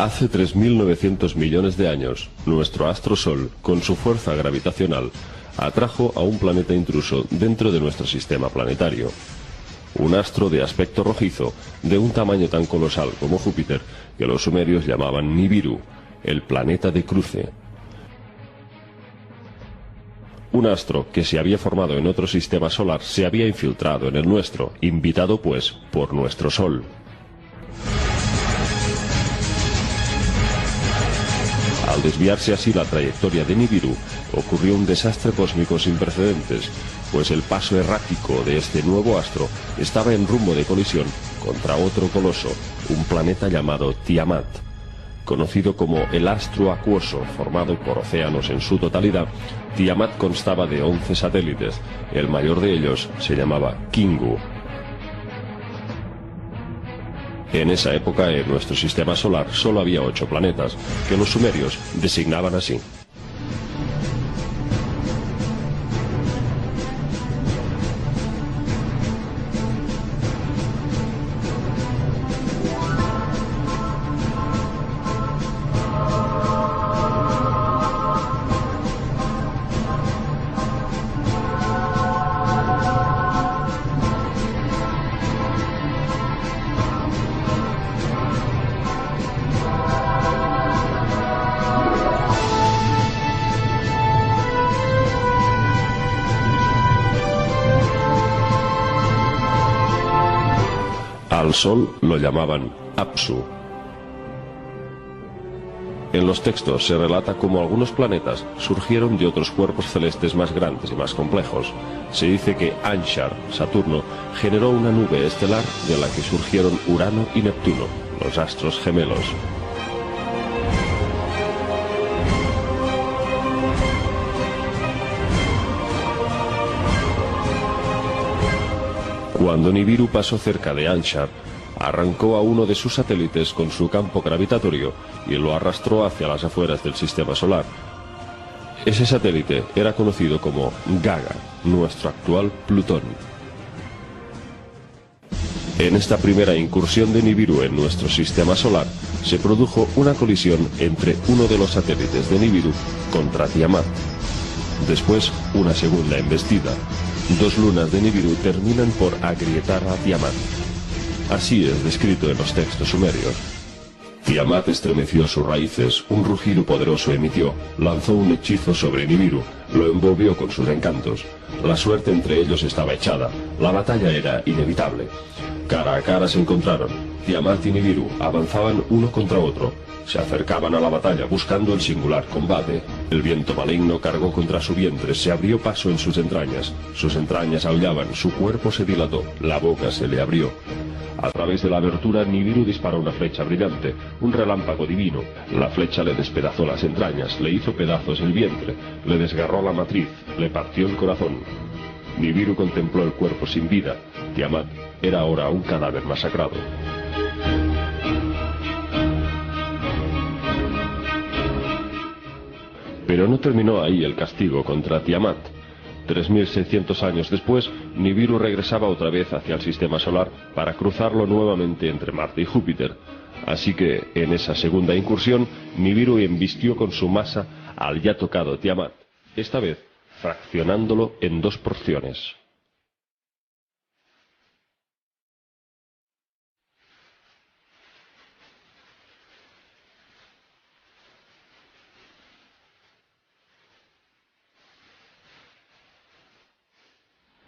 Hace 3.900 millones de años, nuestro astro Sol, con su fuerza gravitacional, atrajo a un planeta intruso dentro de nuestro sistema planetario. Un astro de aspecto rojizo, de un tamaño tan colosal como Júpiter, que los sumerios llamaban Nibiru, el planeta de cruce. Un astro que se había formado en otro sistema solar se había infiltrado en el nuestro, invitado pues por nuestro Sol. Al desviarse así la trayectoria de Nibiru, ocurrió un desastre cósmico sin precedentes, pues el paso errático de este nuevo astro estaba en rumbo de colisión contra otro coloso, un planeta llamado Tiamat. Conocido como el astro acuoso, formado por océanos en su totalidad, Tiamat constaba de 11 satélites. El mayor de ellos se llamaba Kingu. En esa época, en nuestro sistema solar, solo había 8 planetas, que los sumerios designaban así. Al Sol lo llamaban Apsu. En los textos se relata cómo algunos planetas surgieron de otros cuerpos celestes más grandes y más complejos. Se dice que Anshar, Saturno, generó una nube estelar de la que surgieron Urano y Neptuno, los astros gemelos. Cuando Nibiru pasó cerca de Anshar, arrancó a uno de sus satélites con su campo gravitatorio y lo arrastró hacia las afueras del sistema solar. Ese satélite era conocido como Gaga, nuestro actual Plutón. En esta primera incursión de Nibiru en nuestro sistema solar, se produjo una colisión entre uno de los satélites de Nibiru contra Tiamat. Después, una segunda embestida. 2 lunas de Nibiru terminan por agrietar a Tiamat. Así es descrito en los textos sumerios. Tiamat estremeció sus raíces, un rugido poderoso emitió, lanzó un hechizo sobre Nibiru, lo envolvió con sus encantos. La suerte entre ellos estaba echada, la batalla era inevitable. Cara a cara se encontraron. Tiamat y Nibiru avanzaban uno contra otro. Se acercaban a la batalla buscando el singular combate. El viento maligno cargó contra su vientre, se abrió paso en sus entrañas aullaban, su cuerpo se dilató, la boca se le abrió. A través de la abertura Nibiru disparó una flecha brillante, un relámpago divino. La flecha le despedazó las entrañas, le hizo pedazos el vientre, le desgarró la matriz, le partió el corazón. Nibiru contempló el cuerpo sin vida. Tiamat era ahora un cadáver masacrado. Pero no terminó ahí el castigo contra Tiamat. 3.600 años después, Nibiru regresaba otra vez hacia el sistema solar para cruzarlo nuevamente entre Marte y Júpiter. Así que, en esa segunda incursión, Nibiru embistió con su masa al ya tocado Tiamat, esta vez fraccionándolo en 2 porciones.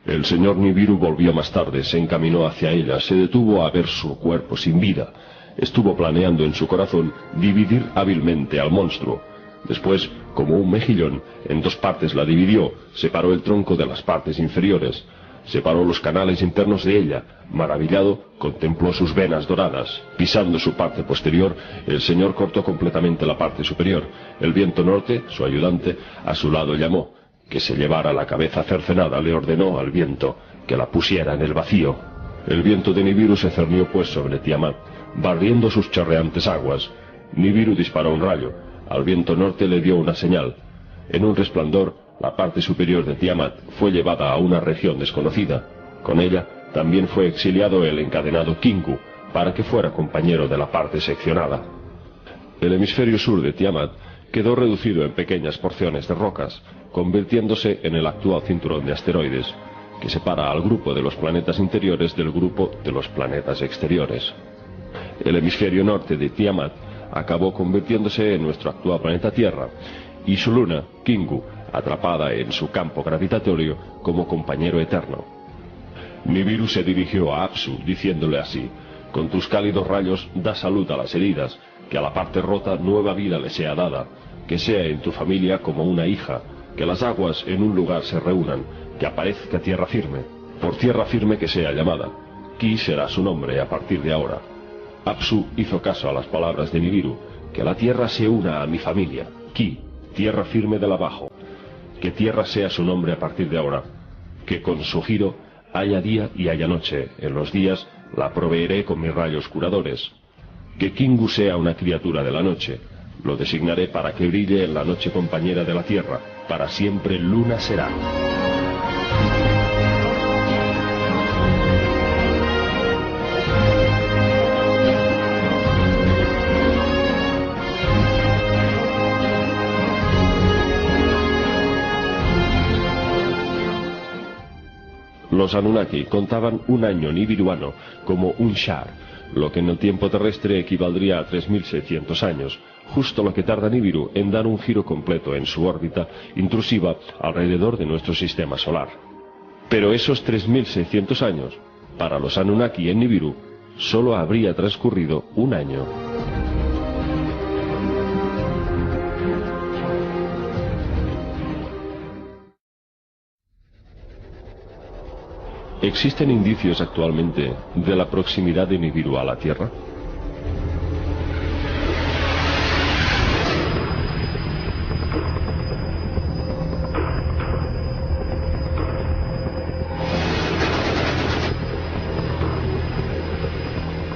El señor Nibiru volvió más tarde, se encaminó hacia ella, se detuvo a ver su cuerpo sin vida. Estuvo planeando en su corazón dividir hábilmente al monstruo. Después, como un mejillón, en 2 partes la dividió, separó el tronco de las partes inferiores, separó los canales internos de ella. Maravillado, contempló sus venas doradas. Pisando su parte posterior, el señor cortó completamente la parte superior. El viento norte, su ayudante, a su lado llamó. Que se llevara la cabeza cercenada, le ordenó al viento que la pusiera en el vacío. El viento de Nibiru se cernió pues sobre Tiamat, barriendo sus chorreantes aguas. Nibiru disparó un rayo. Al viento norte le dio una señal. En un resplandor, la parte superior de Tiamat fue llevada a una región desconocida. Con ella también fue exiliado el encadenado Kingu, para que fuera compañero de la parte seccionada. El hemisferio sur de Tiamat quedó reducido en pequeñas porciones de rocas, convirtiéndose en el actual cinturón de asteroides, que separa al grupo de los planetas interiores del grupo de los planetas exteriores. El hemisferio norte de Tiamat acabó convirtiéndose en nuestro actual planeta Tierra, y su luna, Kingu, atrapada en su campo gravitatorio como compañero eterno. Nibiru se dirigió a Apsu diciéndole así: con tus cálidos rayos da salud a las heridas, que a la parte rota nueva vida le sea dada, que sea en tu familia como una hija, que las aguas en un lugar se reúnan, que aparezca tierra firme, por tierra firme que sea llamada. Ki será su nombre a partir de ahora. Apsu hizo caso a las palabras de Nibiru: que la tierra se una a mi familia, Ki, tierra firme del abajo, que tierra sea su nombre a partir de ahora, que con su giro haya día y haya noche, en los días la proveeré con mis rayos curadores, que Kingu sea una criatura de la noche, lo designaré para que brille en la noche compañera de la tierra, para siempre luna será. Los Anunnaki contaban un año nibiruano como un Shar, lo que en el tiempo terrestre equivaldría a 3600 años, justo lo que tarda Nibiru en dar un giro completo en su órbita intrusiva alrededor de nuestro sistema solar. Pero esos 3600 años, para los Anunnaki en Nibiru, solo habría transcurrido un año. ¿Existen indicios actualmente de la proximidad de Nibiru a la Tierra?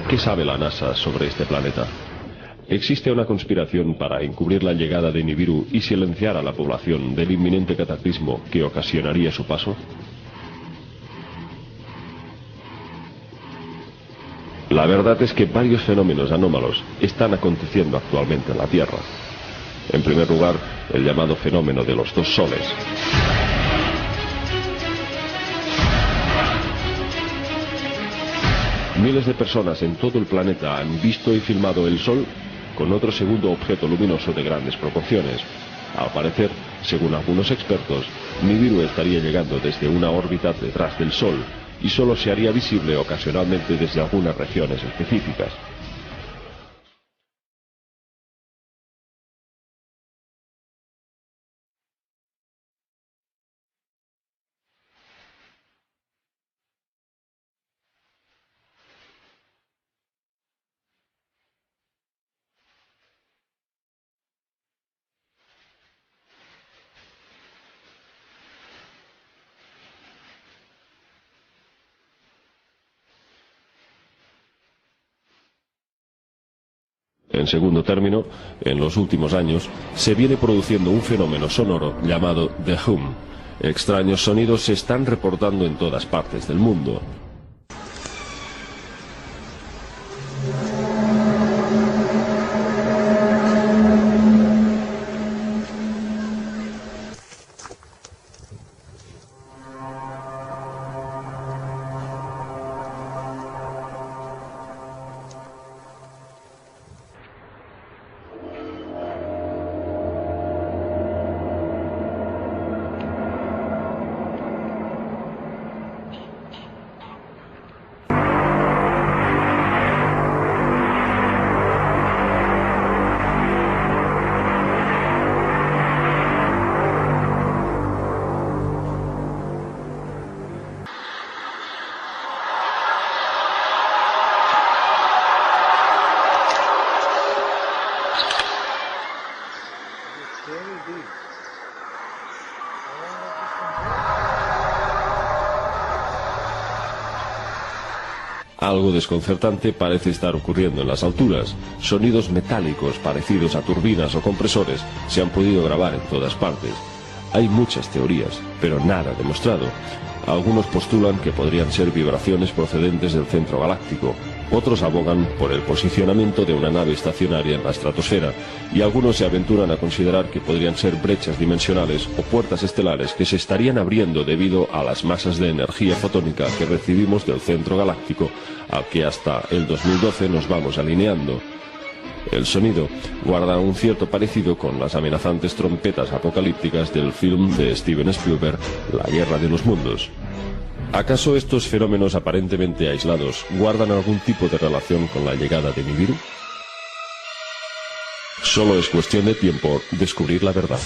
¿Qué sabe la NASA sobre este planeta? ¿Existe una conspiración para encubrir la llegada de Nibiru y silenciar a la población del inminente cataclismo que ocasionaría su paso? La verdad es que varios fenómenos anómalos están aconteciendo actualmente en la Tierra. En primer lugar, el llamado fenómeno de los dos soles. Miles de personas en todo el planeta han visto y filmado el Sol con otro segundo objeto luminoso de grandes proporciones. Al parecer, según algunos expertos, Nibiru estaría llegando desde una órbita detrás del Sol, y solo se haría visible ocasionalmente desde algunas regiones específicas. En segundo término, en los últimos años, se viene produciendo un fenómeno sonoro llamado The Hum. Extraños sonidos se están reportando en todas partes del mundo. Algo desconcertante parece estar ocurriendo en las alturas. Sonidos metálicos parecidos a turbinas o compresores se han podido grabar en todas partes. Hay muchas teorías, pero nada demostrado. Algunos postulan que podrían ser vibraciones procedentes del centro galáctico, Otros abogan por el posicionamiento de una nave estacionaria en la estratosfera, y algunos se aventuran a considerar que podrían ser brechas dimensionales o puertas estelares que se estarían abriendo debido a las masas de energía fotónica que recibimos del centro galáctico, al que hasta el 2012 nos vamos alineando. El sonido guarda un cierto parecido con las amenazantes trompetas apocalípticas del film de Steven Spielberg, La Guerra de los Mundos. ¿Acaso estos fenómenos aparentemente aislados guardan algún tipo de relación con la llegada de Nibiru? Solo es cuestión de tiempo descubrir la verdad.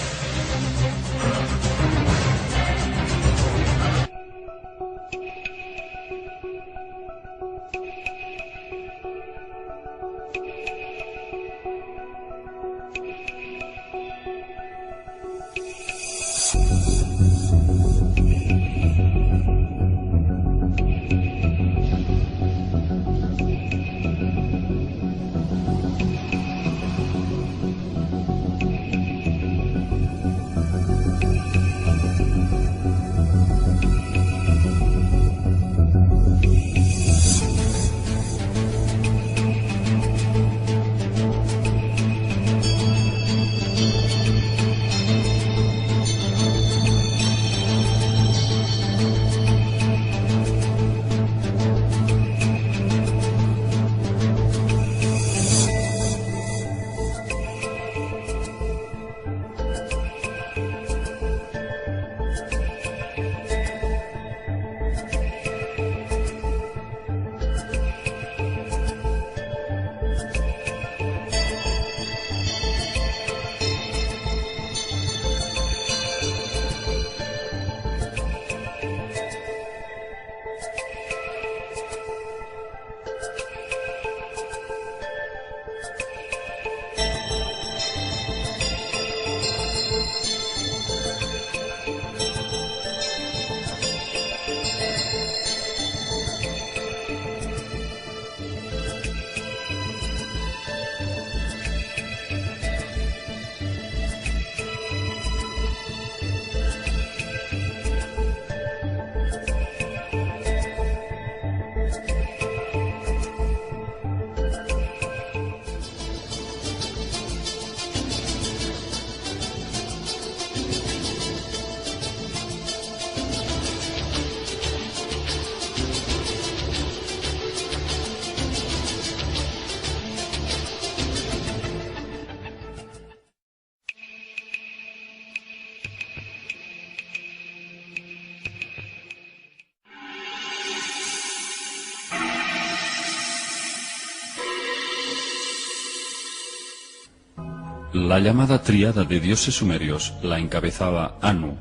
La llamada tríada de dioses sumerios la encabezaba Anu,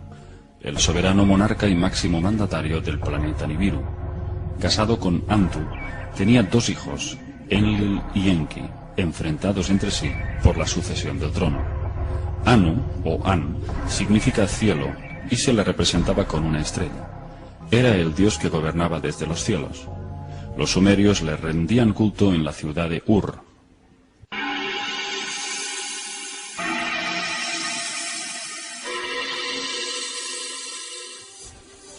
el soberano monarca y máximo mandatario del planeta Nibiru. Casado con Antu, tenía dos hijos, Enlil y Enki, enfrentados entre sí por la sucesión del trono. Anu, o An, significa cielo, y se le representaba con una estrella. Era el dios que gobernaba desde los cielos. Los sumerios le rendían culto en la ciudad de Ur.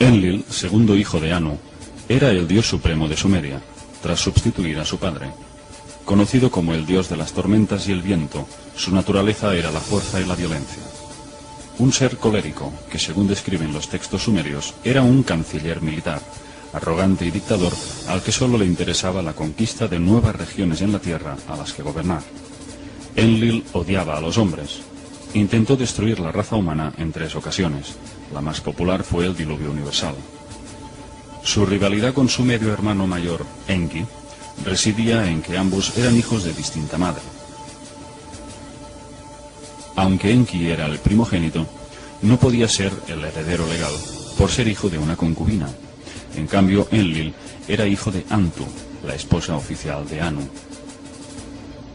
Enlil, segundo hijo de Anu, era el dios supremo de Sumeria, tras sustituir a su padre. Conocido como el dios de las tormentas y el viento, su naturaleza era la fuerza y la violencia. Un ser colérico, que según describen los textos sumerios, era un canciller militar, arrogante y dictador, al que solo le interesaba la conquista de nuevas regiones en la tierra a las que gobernar. Enlil odiaba a los hombres. Intentó destruir la raza humana en 3 ocasiones. La más popular fue el diluvio universal. Su rivalidad con su medio hermano mayor, Enki, residía en que ambos eran hijos de distinta madre. Aunque Enki era el primogénito, no podía ser el heredero legal, por ser hijo de una concubina. En cambio, Enlil era hijo de Antu, la esposa oficial de Anu.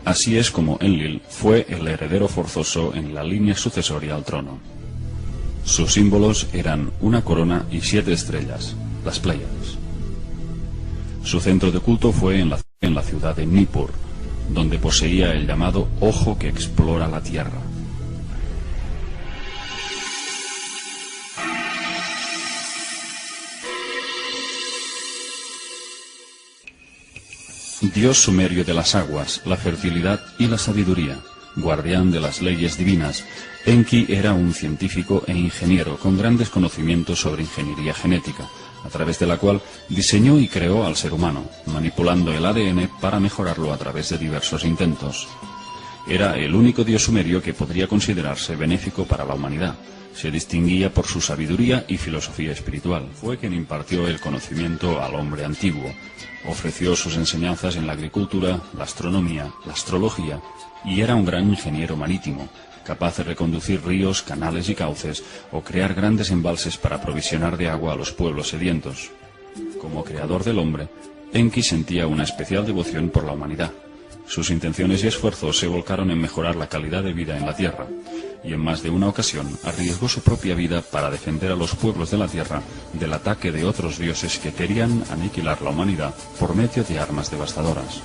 Así es como Enlil fue el heredero forzoso en la línea sucesoria al trono. Sus símbolos eran una corona y 7 estrellas, las Pléyades. Su centro de culto fue en la ciudad de Nippur, donde poseía el llamado ojo que explora la tierra. dios sumerio de las aguas, la fertilidad y la sabiduría, guardián de las leyes divinas, Enki era un científico e ingeniero con grandes conocimientos sobre ingeniería genética, a través de la cual diseñó y creó al ser humano, manipulando el ADN para mejorarlo a través de diversos intentos. Era el único dios sumerio que podría considerarse benéfico para la humanidad. Se distinguía por su sabiduría y filosofía espiritual. Fue quien impartió el conocimiento al hombre antiguo. Ofreció sus enseñanzas en la agricultura, la astronomía, la astrología, y era un gran ingeniero marítimo, capaz de reconducir ríos, canales y cauces, o crear grandes embalses para provisionar de agua a los pueblos sedientos. Como creador del hombre, Enki sentía una especial devoción por la humanidad. Sus intenciones y esfuerzos se volcaron en mejorar la calidad de vida en la Tierra, y en más de una ocasión arriesgó su propia vida para defender a los pueblos de la Tierra del ataque de otros dioses que querían aniquilar la humanidad por medio de armas devastadoras.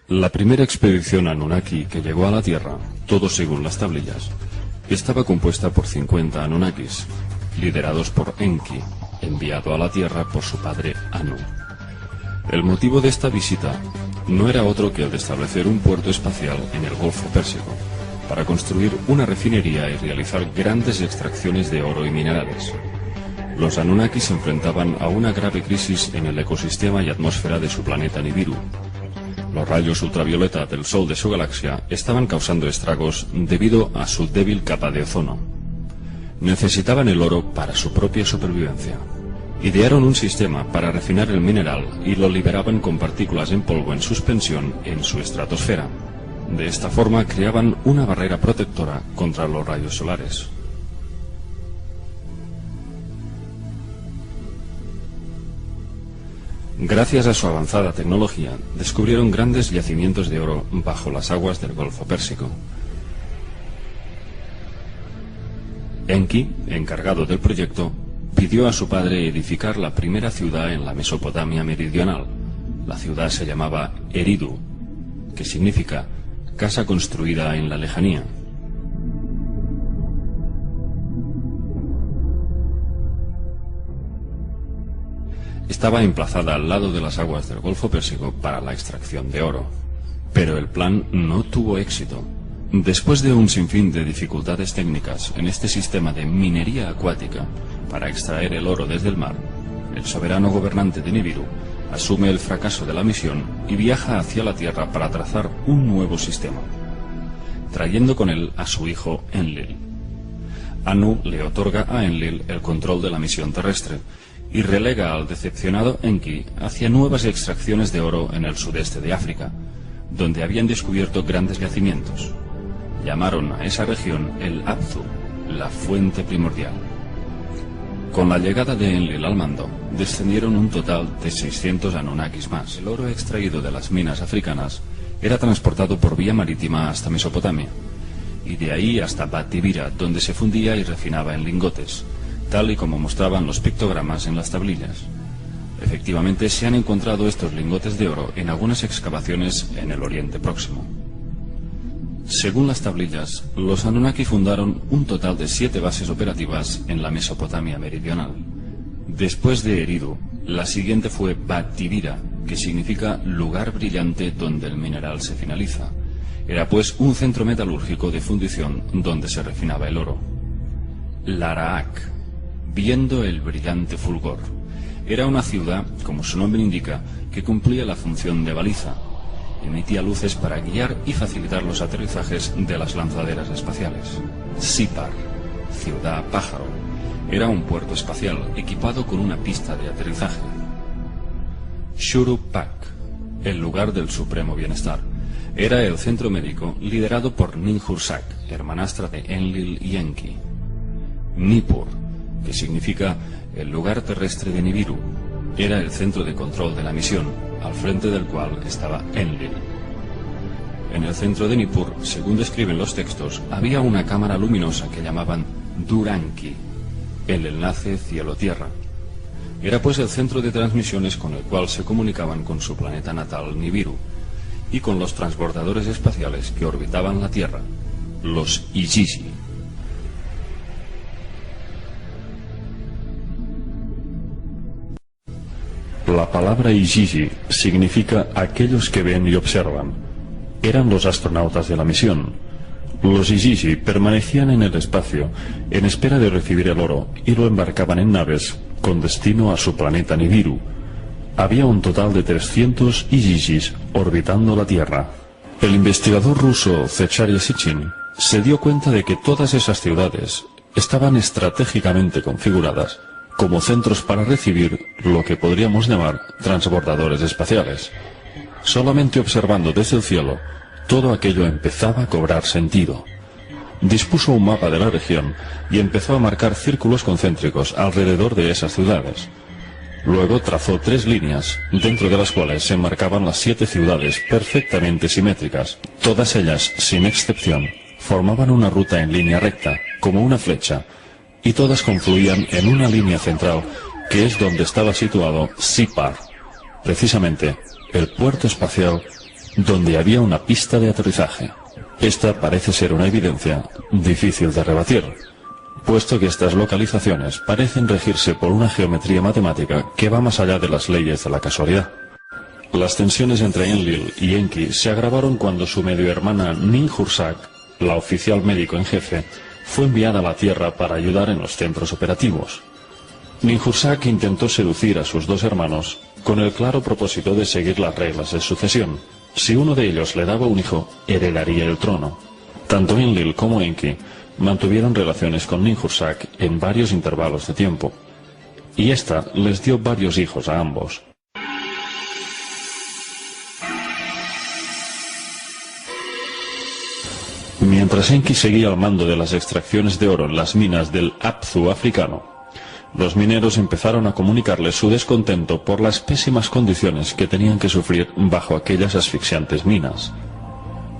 La primera expedición Anunnaki que llegó a la Tierra, todo según las tablillas, estaba compuesta por 50 Anunnakis, liderados por Enki, enviado a la Tierra por su padre Anu. El motivo de esta visita no era otro que el de establecer un puerto espacial en el Golfo Pérsico, para construir una refinería y realizar grandes extracciones de oro y minerales. Los Anunnaki se enfrentaban a una grave crisis en el ecosistema y atmósfera de su planeta Nibiru. Los rayos ultravioleta del Sol de su galaxia estaban causando estragos debido a su débil capa de ozono. Necesitaban el oro para su propia supervivencia. Idearon un sistema para refinar el mineral y lo liberaban con partículas en polvo en suspensión en su estratosfera. De esta forma creaban una barrera protectora contra los rayos solares. Gracias a su avanzada tecnología, descubrieron grandes yacimientos de oro bajo las aguas del Golfo Pérsico. Enki, encargado del proyecto, pidió a su padre edificar la primera ciudad en la Mesopotamia meridional. La ciudad se llamaba Eridu, que significa casa construida en la lejanía. Estaba emplazada al lado de las aguas del Golfo Pérsico para la extracción de oro. Pero el plan no tuvo éxito. Después de un sinfín de dificultades técnicas en este sistema de minería acuática para extraer el oro desde el mar, el soberano gobernante de Nibiru asume el fracaso de la misión y viaja hacia la Tierra para trazar un nuevo sistema, trayendo con él a su hijo Enlil. Anu le otorga a Enlil el control de la misión terrestre y relega al decepcionado Enki hacia nuevas extracciones de oro en el sudeste de África, donde habían descubierto grandes yacimientos. Llamaron a esa región el Abzu, la fuente primordial. Con la llegada de Enlil al mando, descendieron un total de 600 Anunnakis más. El oro extraído de las minas africanas era transportado por vía marítima hasta Mesopotamia, y de ahí hasta Bat-Dibira, donde se fundía y refinaba en lingotes, tal y como mostraban los pictogramas en las tablillas. Efectivamente, se han encontrado estos lingotes de oro en algunas excavaciones en el Oriente Próximo. Según las tablillas, los Anunnaki fundaron un total de 7 bases operativas en la Mesopotamia meridional. Después de Eridu, la siguiente fue Bat-Dibira, que significa lugar brillante donde el mineral se finaliza. Era pues un centro metalúrgico de fundición donde se refinaba el oro. Laraak, viendo el brillante fulgor. Era una ciudad, como su nombre indica, que cumplía la función de baliza. Emitía luces para guiar y facilitar los aterrizajes de las lanzaderas espaciales. Sipar, ciudad pájaro, era un puerto espacial equipado con una pista de aterrizaje. Shuru-Pak, el lugar del supremo bienestar, era el centro médico liderado por Ninhursag, hermanastra de Enlil y Enki. Nippur, que significa el lugar terrestre de Nibiru, era el centro de control de la misión, al frente del cual estaba Enlil. En el centro de Nippur, según describen los textos, había una cámara luminosa que llamaban Duranki, el enlace cielo-tierra. Era pues el centro de transmisiones con el cual se comunicaban con su planeta natal Nibiru y con los transbordadores espaciales que orbitaban la Tierra, los Igigi. La palabra Igigi significa aquellos que ven y observan. Eran los astronautas de la misión. Los Igigi permanecían en el espacio en espera de recibir el oro y lo embarcaban en naves con destino a su planeta Nibiru. Había un total de 300 Igigis orbitando la Tierra. El investigador ruso Zechariah Sitchin se dio cuenta de que todas esas ciudades estaban estratégicamente configuradas como centros para recibir lo que podríamos llamar transbordadores espaciales. Solamente observando desde el cielo, todo aquello empezaba a cobrar sentido. Dispuso un mapa de la región y empezó a marcar círculos concéntricos alrededor de esas ciudades. Luego trazó 3 líneas, dentro de las cuales se marcaban las 7 ciudades perfectamente simétricas. Todas ellas, sin excepción, formaban una ruta en línea recta, como una flecha, y todas confluían en una línea central, que es donde estaba situado Sipar, precisamente el puerto espacial donde había una pista de aterrizaje. Esta parece ser una evidencia difícil de rebatir, puesto que estas localizaciones parecen regirse por una geometría matemática que va más allá de las leyes de la casualidad. Las tensiones entre Enlil y Enki se agravaron cuando su medio hermana Ninhursag, la oficial médico en jefe, fue enviada a la Tierra para ayudar en los centros operativos. Ninhursag intentó seducir a sus 2 hermanos con el claro propósito de seguir las reglas de sucesión. Si uno de ellos le daba un hijo, heredaría el trono. Tanto Enlil como Enki mantuvieron relaciones con Ninhursag en varios intervalos de tiempo, y ésta les dio varios hijos a ambos. Mientras Enki seguía al mando de las extracciones de oro en las minas del Apzu africano, los mineros empezaron a comunicarles su descontento por las pésimas condiciones que tenían que sufrir bajo aquellas asfixiantes minas.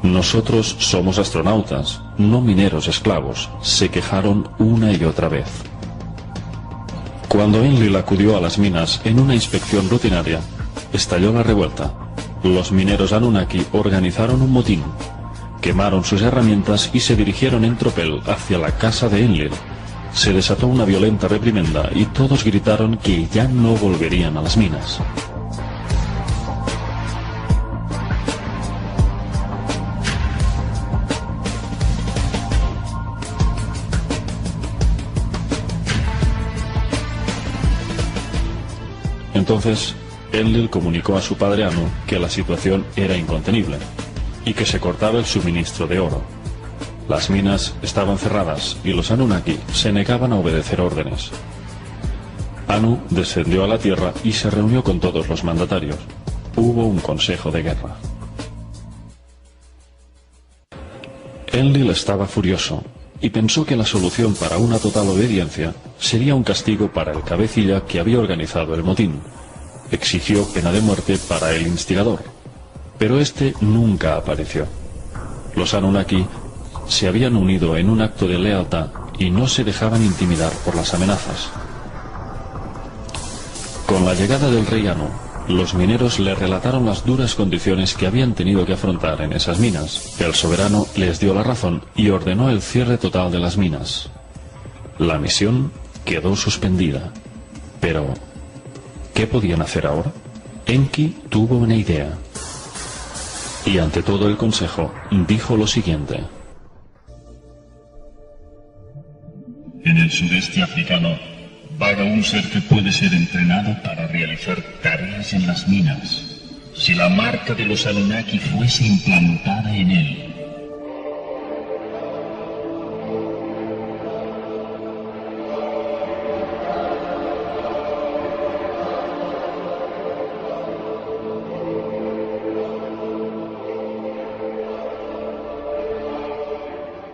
Nosotros somos astronautas, no mineros esclavos, se quejaron una y otra vez. Cuando Enlil acudió a las minas en una inspección rutinaria, estalló la revuelta. Los mineros Anunnaki organizaron un motín, quemaron sus herramientas y se dirigieron en tropel hacia la casa de Enlil. Se desató una violenta reprimenda y todos gritaron que ya no volverían a las minas. Entonces, Enlil comunicó a su padre Anu que la situación era incontenible y que se cortaba el suministro de oro. Las minas estaban cerradas y los Anunnaki se negaban a obedecer órdenes. Anu descendió a la Tierra y se reunió con todos los mandatarios. Hubo un consejo de guerra. Enlil estaba furioso y pensó que la solución para una total obediencia sería un castigo para el cabecilla que había organizado el motín. Exigió pena de muerte para el instigador, pero este nunca apareció. Los Anunnaki se habían unido en un acto de lealtad y no se dejaban intimidar por las amenazas. Con la llegada del rey Anu, los mineros le relataron las duras condiciones que habían tenido que afrontar en esas minas. El soberano les dio la razón y ordenó el cierre total de las minas. La misión quedó suspendida. Pero, ¿qué podían hacer ahora? Enki tuvo una idea. Y ante todo el consejo, dijo lo siguiente. En el sudeste africano vaga un ser que puede ser entrenado para realizar tareas en las minas. Si la marca de los Anunnaki fuese implantada en él.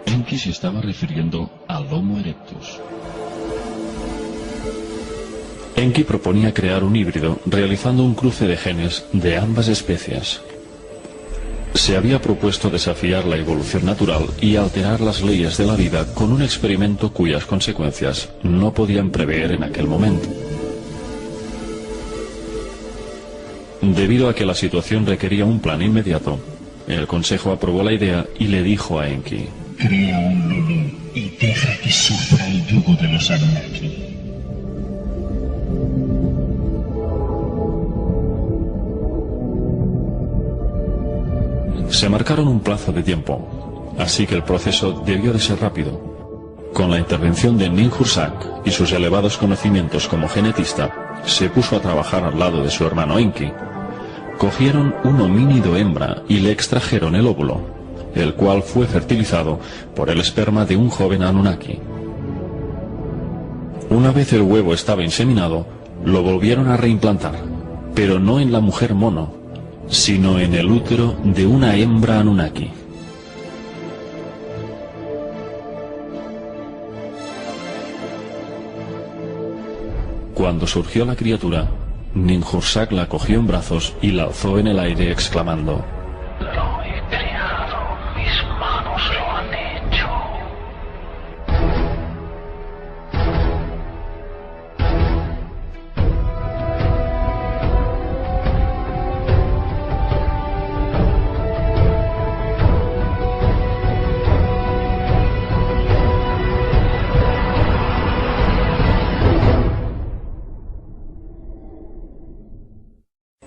Enki se estaba refiriendo al Homo erectus. Enki proponía crear un híbrido realizando un cruce de genes de ambas especies. Se había propuesto desafiar la evolución natural y alterar las leyes de la vida con un experimento cuyas consecuencias no podían prever en aquel momento. Debido a que la situación requería un plan inmediato, el Consejo aprobó la idea y le dijo a Enki: Crea un Lulu y deja que sufra el yugo de los Anunnaki. Se marcaron un plazo de tiempo, así que el proceso debió de ser rápido. Con la intervención de Ninhursag y sus elevados conocimientos como genetista, se puso a trabajar al lado de su hermano Enki. Cogieron un homínido hembra y le extrajeron el óvulo, el cual fue fertilizado por el esperma de un joven Anunnaki. Una vez el huevo estaba inseminado, lo volvieron a reimplantar, pero no en la mujer mono, sino en el útero de una hembra Anunnaki. Cuando surgió la criatura, Ninhursag la cogió en brazos y la alzó en el aire exclamando: Lo he creado, mis manos lo han hecho.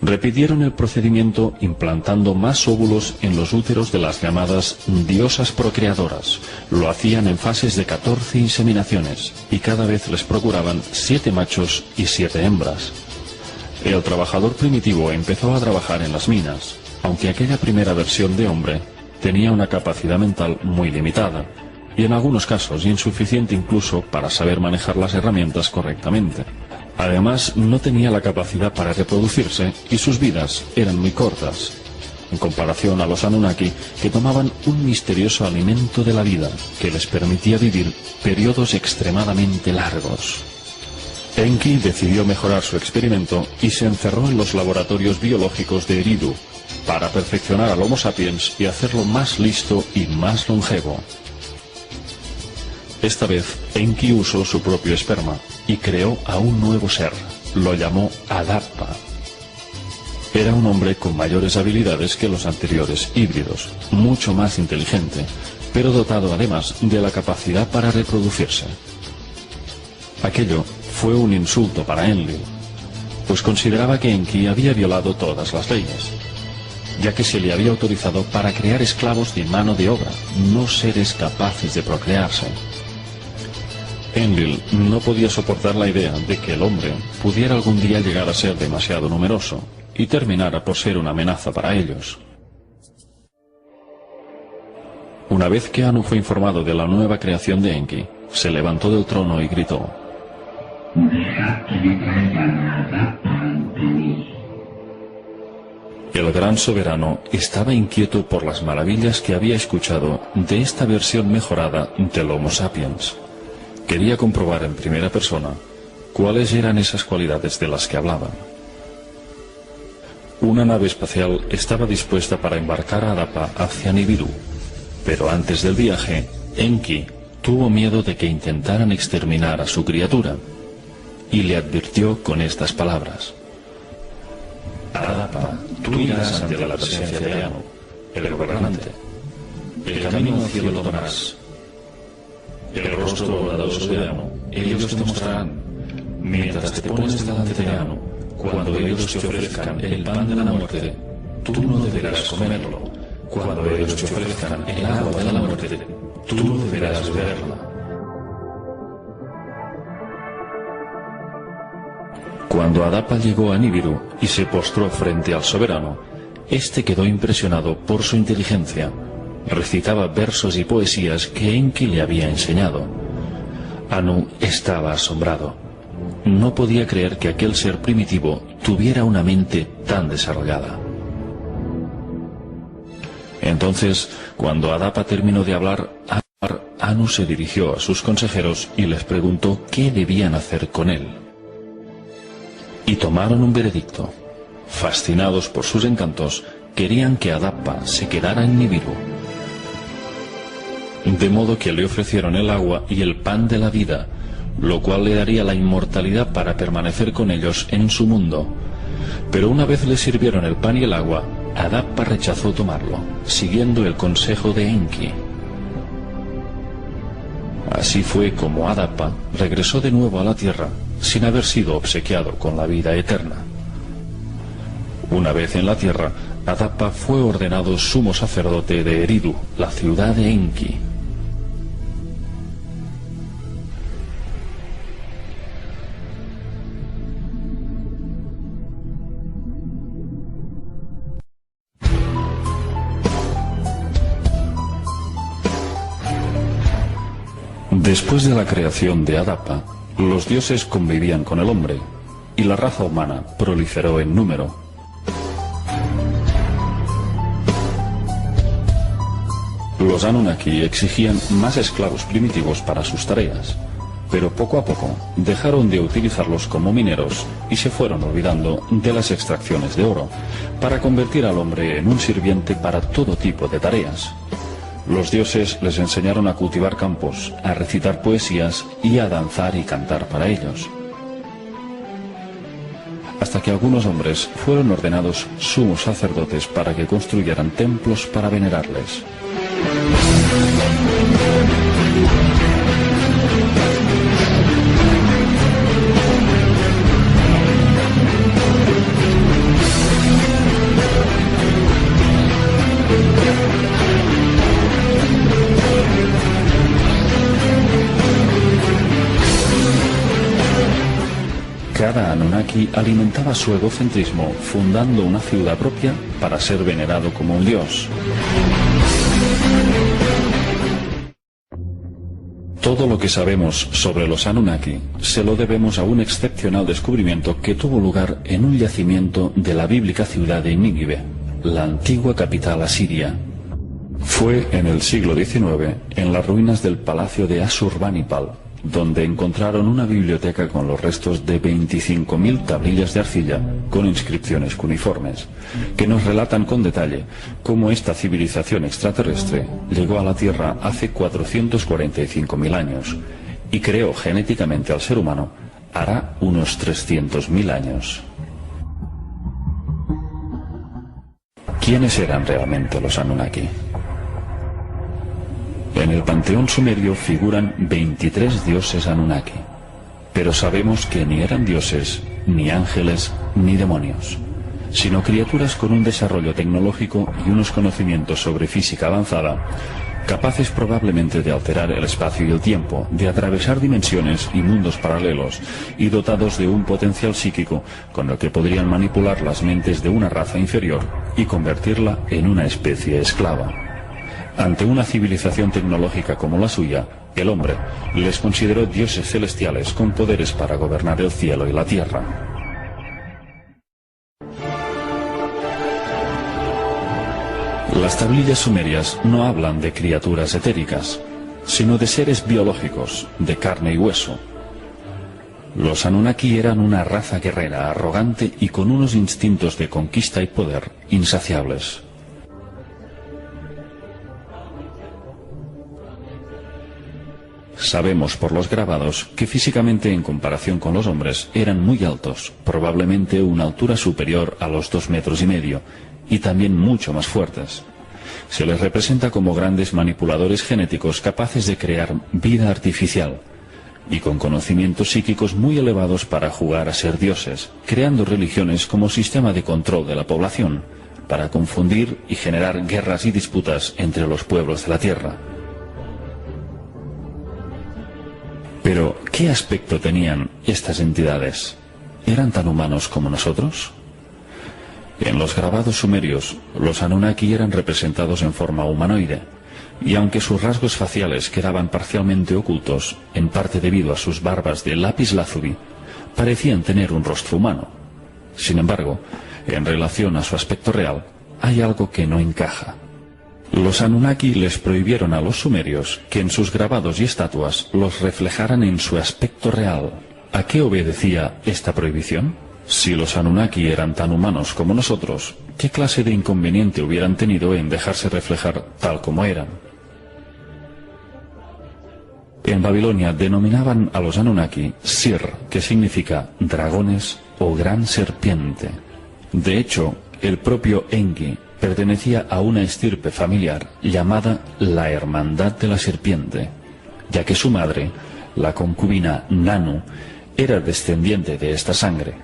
Repitieron el procedimiento implantando más óvulos en los úteros de las llamadas diosas procreadoras. Lo hacían en fases de 14 inseminaciones y cada vez les procuraban 7 machos y 7 hembras. El trabajador primitivo empezó a trabajar en las minas, aunque aquella primera versión de hombre tenía una capacidad mental muy limitada y en algunos casos insuficiente incluso para saber manejar las herramientas correctamente. Además, no tenía la capacidad para reproducirse y sus vidas eran muy cortas, en comparación a los Anunnaki, que tomaban un misterioso alimento de la vida que les permitía vivir periodos extremadamente largos. Enki decidió mejorar su experimento y se encerró en los laboratorios biológicos de Eridu para perfeccionar al Homo sapiens y hacerlo más listo y más longevo. Esta vez, Enki usó su propio esperma y creó a un nuevo ser. Lo llamó Adapa. Era un hombre con mayores habilidades que los anteriores híbridos, mucho más inteligente, pero dotado además de la capacidad para reproducirse. Aquello fue un insulto para Enlil, pues consideraba que Enki había violado todas las leyes, ya que se le había autorizado para crear esclavos de mano de obra, no seres capaces de procrearse. Enlil no podía soportar la idea de que el hombre pudiera algún día llegar a ser demasiado numeroso y terminara por ser una amenaza para ellos. Una vez que Anu fue informado de la nueva creación de Enki, se levantó del trono y gritó: Deja que me traigan a Adapa ante mí. El gran soberano estaba inquieto por las maravillas que había escuchado de esta versión mejorada del Homo sapiens. Quería comprobar en primera persona cuáles eran esas cualidades de las que hablaban. Una nave espacial estaba dispuesta para embarcar a Adapa hacia Nibiru, pero antes del viaje, Enki tuvo miedo de que intentaran exterminar a su criatura, y le advirtió con estas palabras: Adapa, tú irás ante la presencia de Anu, el gobernante. El camino al cielo tomarás. El rostro bondadoso de Anu, ellos te mostrarán. Mientras te pones delante de Anu, cuando ellos te ofrezcan el pan de la muerte, tú no deberás comerlo. Cuando ellos te ofrezcan el agua de la muerte, tú no deberás beberla. Cuando Adapa llegó a Nibiru y se postró frente al soberano, éste quedó impresionado por su inteligencia. Recitaba versos y poesías que Enki le había enseñado. Anu estaba asombrado. No podía creer que aquel ser primitivo tuviera una mente tan desarrollada. Entonces, cuando Adapa terminó de hablar, Anu se dirigió a sus consejeros y les preguntó qué debían hacer con él. Y tomaron un veredicto. Fascinados por sus encantos, querían que Adapa se quedara en Nibiru. De modo que le ofrecieron el agua y el pan de la vida, lo cual le daría la inmortalidad para permanecer con ellos en su mundo. Pero una vez le sirvieron el pan y el agua, Adapa rechazó tomarlo, siguiendo el consejo de Enki. Así fue como Adapa regresó de nuevo a la tierra, sin haber sido obsequiado con la vida eterna. Una vez en la tierra, Adapa fue ordenado sumo sacerdote de Eridu, la ciudad de Enki. Después de la creación de Adapa, los dioses convivían con el hombre, y la raza humana proliferó en número. Los Anunnaki exigían más esclavos primitivos para sus tareas, pero poco a poco dejaron de utilizarlos como mineros y se fueron olvidando de las extracciones de oro, para convertir al hombre en un sirviente para todo tipo de tareas. Los dioses les enseñaron a cultivar campos, a recitar poesías y a danzar y cantar para ellos. Hasta que algunos hombres fueron ordenados sumos sacerdotes para que construyeran templos para venerarles. Cada Anunnaki alimentaba su egocentrismo fundando una ciudad propia para ser venerado como un dios. Todo lo que sabemos sobre los Anunnaki se lo debemos a un excepcional descubrimiento que tuvo lugar en un yacimiento de la bíblica ciudad de Nínive, la antigua capital asiria. Fue en el siglo XIX, en las ruinas del palacio de Asurbanipal, donde encontraron una biblioteca con los restos de 25.000 tablillas de arcilla con inscripciones cuneiformes, que nos relatan con detalle cómo esta civilización extraterrestre llegó a la Tierra hace 445.000 años y creó genéticamente al ser humano hará unos 300.000 años. ¿Quiénes eran realmente los Anunnaki? En el panteón sumerio figuran 23 dioses Anunnaki, pero sabemos que ni eran dioses, ni ángeles, ni demonios, sino criaturas con un desarrollo tecnológico y unos conocimientos sobre física avanzada, capaces probablemente de alterar el espacio y el tiempo, de atravesar dimensiones y mundos paralelos, y dotados de un potencial psíquico con el que podrían manipular las mentes de una raza inferior y convertirla en una especie esclava. Ante una civilización tecnológica como la suya, el hombre les consideró dioses celestiales con poderes para gobernar el cielo y la tierra. Las tablillas sumerias no hablan de criaturas etéricas, sino de seres biológicos, de carne y hueso. Los Anunnaki eran una raza guerrera, arrogante y con unos instintos de conquista y poder insaciables. Sabemos por los grabados que físicamente en comparación con los hombres eran muy altos, probablemente una altura superior a los 2,5 metros, y también mucho más fuertes. Se les representa como grandes manipuladores genéticos capaces de crear vida artificial y con conocimientos psíquicos muy elevados para jugar a ser dioses, creando religiones como sistema de control de la población, para confundir y generar guerras y disputas entre los pueblos de la Tierra. Pero, ¿qué aspecto tenían estas entidades? ¿Eran tan humanos como nosotros? En los grabados sumerios, los Anunnaki eran representados en forma humanoide, y aunque sus rasgos faciales quedaban parcialmente ocultos, en parte debido a sus barbas de lapislázuli, parecían tener un rostro humano. Sin embargo, en relación a su aspecto real, hay algo que no encaja. Los Anunnaki les prohibieron a los sumerios que en sus grabados y estatuas los reflejaran en su aspecto real. ¿A qué obedecía esta prohibición? Si los Anunnaki eran tan humanos como nosotros, ¿qué clase de inconveniente hubieran tenido en dejarse reflejar tal como eran? En Babilonia denominaban a los Anunnaki Sir, que significa dragones o gran serpiente. De hecho, el propio Enki pertenecía a una estirpe familiar llamada la Hermandad de la Serpiente, ya que su madre, la concubina Nanu, era descendiente de esta sangre.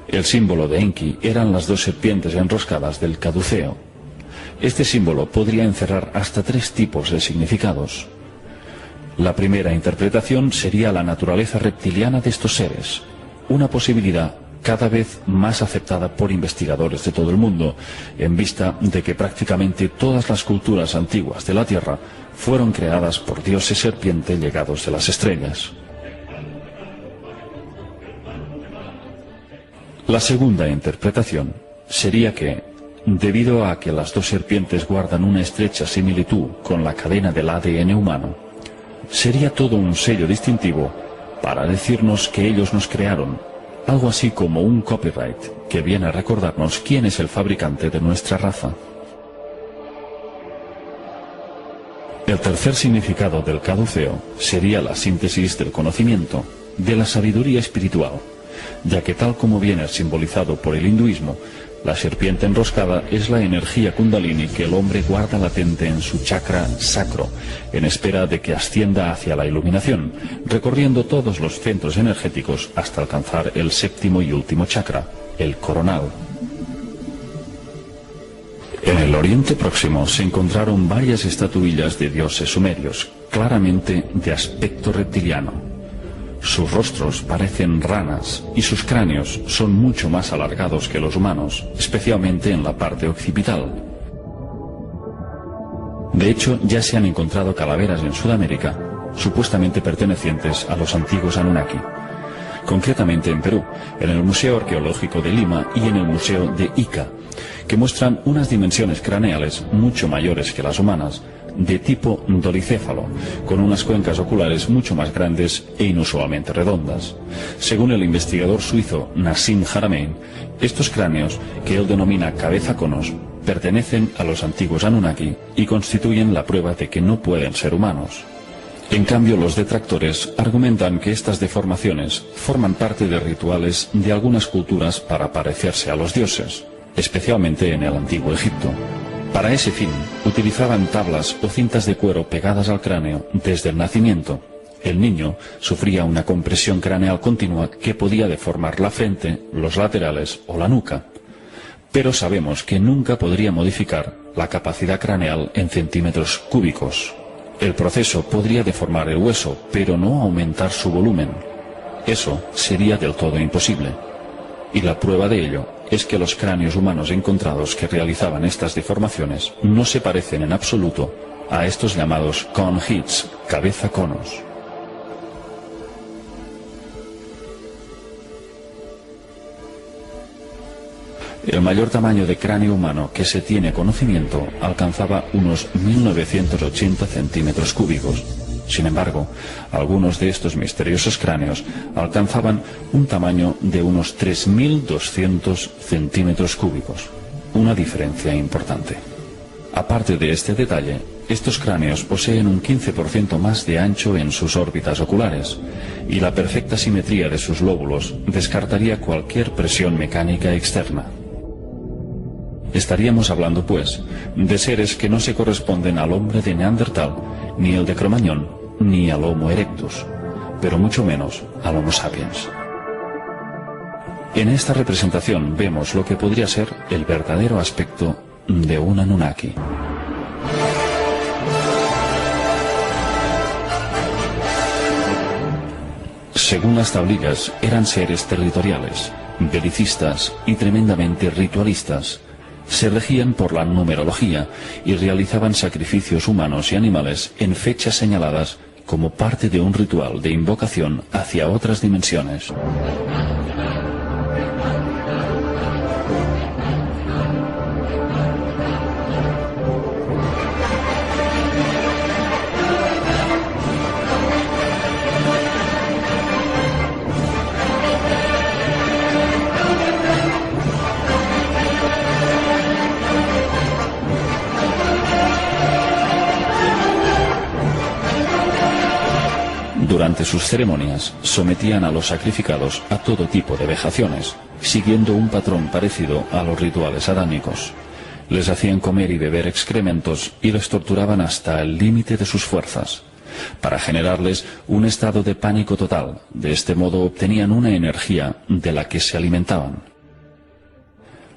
El símbolo de Enki eran las dos serpientes enroscadas del caduceo. Este símbolo podría encerrar hasta 3 tipos de significados. La primera interpretación sería la naturaleza reptiliana de estos seres, una posibilidad cada vez más aceptada por investigadores de todo el mundo, en vista de que prácticamente todas las culturas antiguas de la Tierra fueron creadas por dioses serpiente llegados de las estrellas. La segunda interpretación sería que, debido a que las dos serpientes guardan una estrecha similitud con la cadena del ADN humano, sería todo un sello distintivo para decirnos que ellos nos crearon, algo así como un copyright que viene a recordarnos quién es el fabricante de nuestra raza. El tercer significado del caduceo sería la síntesis del conocimiento, de la sabiduría espiritual, ya que tal como viene simbolizado por el hinduismo, la serpiente enroscada es la energía kundalini que el hombre guarda latente en su chakra sacro, en espera de que ascienda hacia la iluminación, recorriendo todos los centros energéticos hasta alcanzar el 7º y último chakra, el coronal. En el Oriente Próximo se encontraron varias estatuillas de dioses sumerios, claramente de aspecto reptiliano. Sus rostros parecen ranas y sus cráneos son mucho más alargados que los humanos, especialmente en la parte occipital. De hecho, ya se han encontrado calaveras en Sudamérica, supuestamente pertenecientes a los antiguos Anunnaki. Concretamente en Perú, en el Museo Arqueológico de Lima y en el Museo de Ica, que muestran unas dimensiones craneales mucho mayores que las humanas, de tipo dolicéfalo, con unas cuencas oculares mucho más grandes e inusualmente redondas. Según el investigador suizo Nassim Haramein, estos cráneos, que él denomina cabeza conos, pertenecen a los antiguos Anunnaki y constituyen la prueba de que no pueden ser humanos. En cambio, los detractores argumentan que estas deformaciones forman parte de rituales de algunas culturas para parecerse a los dioses, especialmente en el antiguo Egipto. Para ese fin, utilizaban tablas o cintas de cuero pegadas al cráneo desde el nacimiento. El niño sufría una compresión craneal continua que podía deformar la frente, los laterales o la nuca. Pero sabemos que nunca podría modificar la capacidad craneal en centímetros cúbicos. El proceso podría deformar el hueso, pero no aumentar su volumen. Eso sería del todo imposible. Y la prueba de ello es que los cráneos humanos encontrados que realizaban estas deformaciones no se parecen en absoluto a estos llamados cone heads, cabeza conos. El mayor tamaño de cráneo humano que se tiene conocimiento alcanzaba unos 1980 centímetros cúbicos. Sin embargo, algunos de estos misteriosos cráneos alcanzaban un tamaño de unos 3.200 centímetros cúbicos, una diferencia importante. Aparte de este detalle, estos cráneos poseen un 15% más de ancho en sus órbitas oculares, y la perfecta simetría de sus lóbulos descartaría cualquier presión mecánica externa. Estaríamos hablando, pues, de seres que no se corresponden al hombre de Neandertal, ni el de Cromañón, ni al Homo erectus, pero mucho menos al Homo sapiens. En esta representación vemos lo que podría ser el verdadero aspecto de un Anunnaki. Según las tablillas, eran seres territoriales, belicistas y tremendamente ritualistas. Se regían por la numerología y realizaban sacrificios humanos y animales en fechas señaladas como parte de un ritual de invocación hacia otras dimensiones. Durante sus ceremonias sometían a los sacrificados a todo tipo de vejaciones, siguiendo un patrón parecido a los rituales adámicos. Les hacían comer y beber excrementos y les torturaban hasta el límite de sus fuerzas, para generarles un estado de pánico total. De este modo obtenían una energía de la que se alimentaban.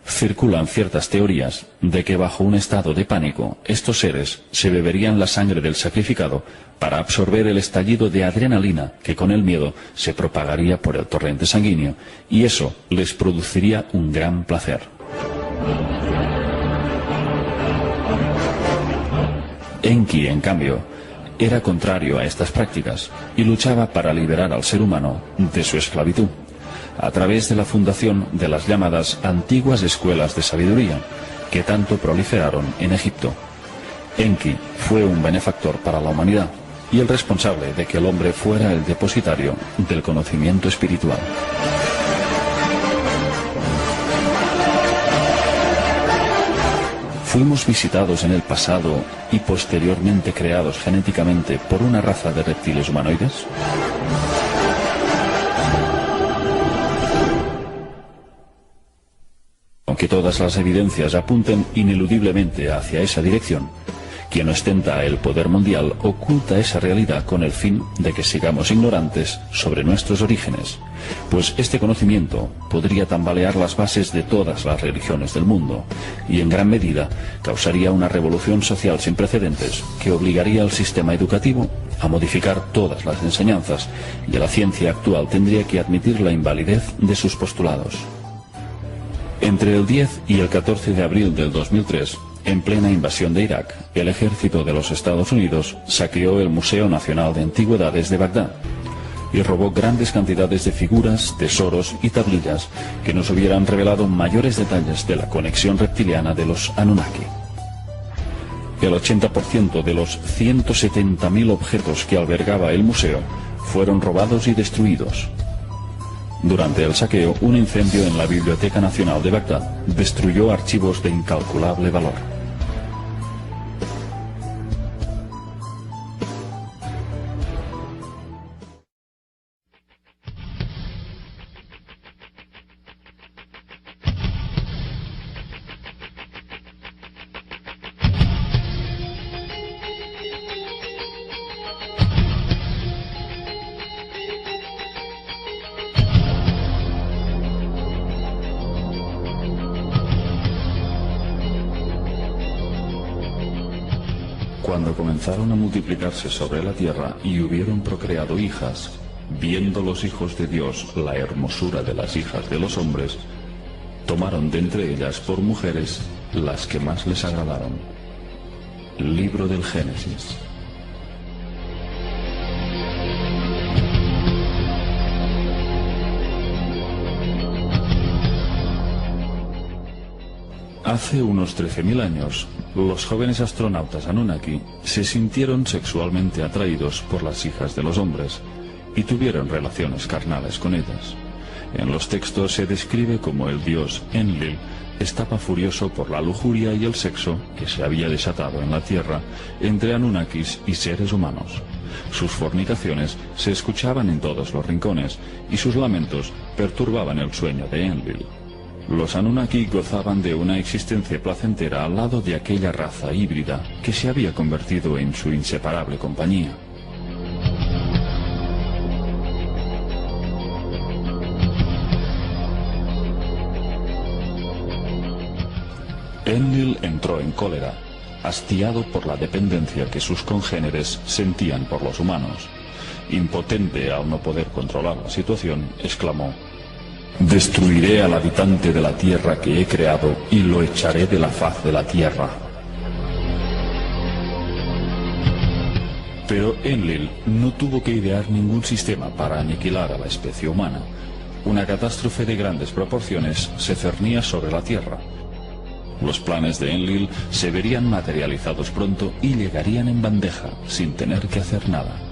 Circulan ciertas teorías de que bajo un estado de pánico estos seres se beberían la sangre del sacrificado para absorber el estallido de adrenalina que con el miedo se propagaría por el torrente sanguíneo, y eso les produciría un gran placer. Enki, en cambio, era contrario a estas prácticas y luchaba para liberar al ser humano de su esclavitud, a través de la fundación de las llamadas antiguas escuelas de sabiduría, que tanto proliferaron en Egipto. Enki fue un benefactor para la humanidad y el responsable de que el hombre fuera el depositario del conocimiento espiritual. Fuimos visitados en el pasado y posteriormente creados genéticamente por una raza de reptiles humanoides. Aunque todas las evidencias apunten ineludiblemente hacia esa dirección, quien ostenta el poder mundial oculta esa realidad con el fin de que sigamos ignorantes sobre nuestros orígenes, pues este conocimiento podría tambalear las bases de todas las religiones del mundo y en gran medida causaría una revolución social sin precedentes que obligaría al sistema educativo a modificar todas las enseñanzas, y la ciencia actual tendría que admitir la invalidez de sus postulados. Entre el 10 y el 14 de abril del 2003, en plena invasión de Irak, el ejército de los Estados Unidos saqueó el Museo Nacional de Antigüedades de Bagdad y robó grandes cantidades de figuras, tesoros y tablillas que nos hubieran revelado mayores detalles de la conexión reptiliana de los Anunnaki. El 80% de los 170.000 objetos que albergaba el museo fueron robados y destruidos. Durante el saqueo, un incendio en la Biblioteca Nacional de Bagdad destruyó archivos de incalculable valor. Cuando comenzaron a multiplicarse sobre la tierra y hubieron procreado hijas, viendo los hijos de Dios la hermosura de las hijas de los hombres, tomaron de entre ellas por mujeres las que más les agradaron. Libro del Génesis. Hace unos 13.000 años, los jóvenes astronautas Anunnaki se sintieron sexualmente atraídos por las hijas de los hombres y tuvieron relaciones carnales con ellas. En los textos se describe como el dios Enlil estaba furioso por la lujuria y el sexo que se había desatado en la Tierra entre Anunnakis y seres humanos. Sus fornicaciones se escuchaban en todos los rincones y sus lamentos perturbaban el sueño de Enlil. Los Anunnaki gozaban de una existencia placentera al lado de aquella raza híbrida que se había convertido en su inseparable compañía. Enlil entró en cólera, hastiado por la dependencia que sus congéneres sentían por los humanos. Impotente al no poder controlar la situación, exclamó: «Destruiré al habitante de la tierra que he creado y lo echaré de la faz de la tierra». Pero Enlil no tuvo que idear ningún sistema para aniquilar a la especie humana. Una catástrofe de grandes proporciones se cernía sobre la tierra. Los planes de Enlil se verían materializados pronto y llegarían en bandeja, sin tener que hacer nada.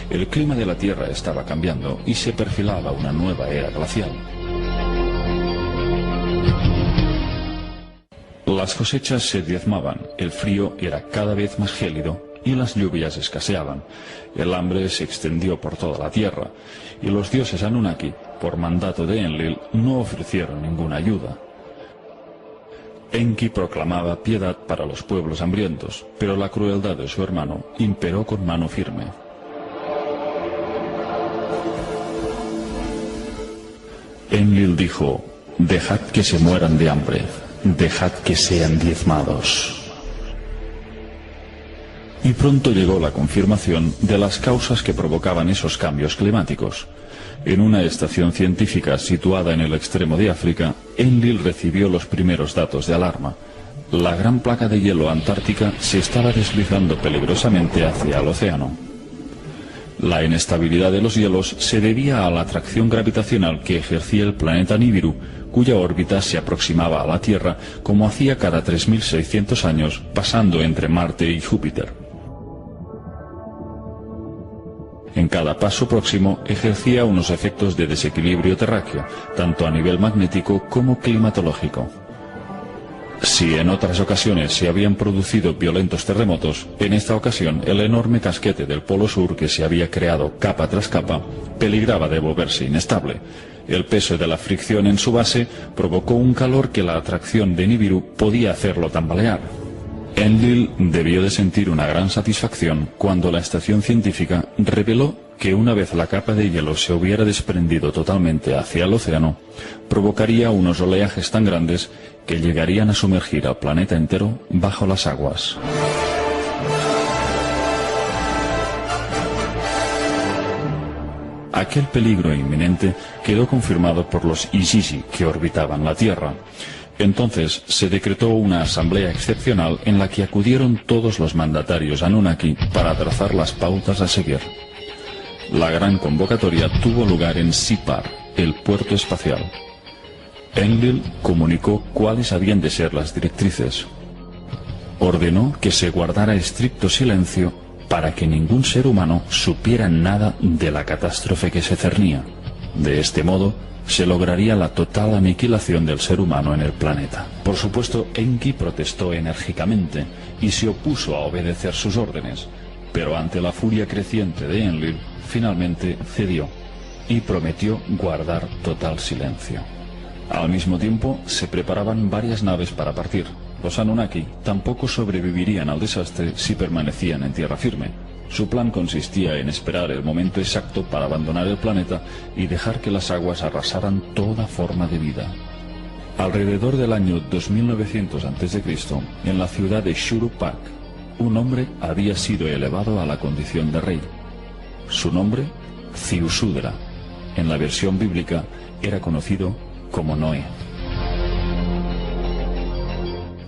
El clima de la Tierra estaba cambiando y se perfilaba una nueva era glacial. Las cosechas se diezmaban, el frío era cada vez más gélido y las lluvias escaseaban. El hambre se extendió por toda la tierra, y los dioses Anunnaki, por mandato de Enlil, no ofrecieron ninguna ayuda. Enki proclamaba piedad para los pueblos hambrientos, pero la crueldad de su hermano imperó con mano firme. Enlil dijo: «Dejad que se mueran de hambre, dejad que sean diezmados». Y pronto llegó la confirmación de las causas que provocaban esos cambios climáticos. En una estación científica situada en el extremo de África, Enlil recibió los primeros datos de alarma. La gran placa de hielo antártica se estaba deslizando peligrosamente hacia el océano. La inestabilidad de los hielos se debía a la atracción gravitacional que ejercía el planeta Nibiru, cuya órbita se aproximaba a la Tierra como hacía cada 3.600 años, pasando entre Marte y Júpiter. En cada paso próximo ejercía unos efectos de desequilibrio terráqueo, tanto a nivel magnético como climatológico. Si en otras ocasiones se habían producido violentos terremotos, en esta ocasión el enorme casquete del Polo Sur que se había creado capa tras capa peligraba de volverse inestable. El peso de la fricción en su base provocó un calor que la atracción de Nibiru podía hacerlo tambalear. Enlil debió de sentir una gran satisfacción cuando la estación científica reveló que una vez la capa de hielo se hubiera desprendido totalmente hacia el océano, provocaría unos oleajes tan grandes que llegarían a sumergir al planeta entero bajo las aguas. Aquel peligro inminente quedó confirmado por los Igigi que orbitaban la Tierra. Entonces se decretó una asamblea excepcional en la que acudieron todos los mandatarios Anunnaki para trazar las pautas a seguir. La gran convocatoria tuvo lugar en Sipar, el puerto espacial. Enlil comunicó cuáles habían de ser las directrices. Ordenó que se guardara estricto silencio para que ningún ser humano supiera nada de la catástrofe que se cernía. De este modo, se lograría la total aniquilación del ser humano en el planeta. Por supuesto, Enki protestó enérgicamente y se opuso a obedecer sus órdenes, pero ante la furia creciente de Enlil, finalmente cedió y prometió guardar total silencio. Al mismo tiempo, se preparaban varias naves para partir. Los Anunnaki tampoco sobrevivirían al desastre si permanecían en tierra firme. Su plan consistía en esperar el momento exacto para abandonar el planeta y dejar que las aguas arrasaran toda forma de vida. Alrededor del año 2900 a.C., en la ciudad de Shuruppak, un hombre había sido elevado a la condición de rey. Su nombre, Ziusudra. En la versión bíblica era conocido como Noé.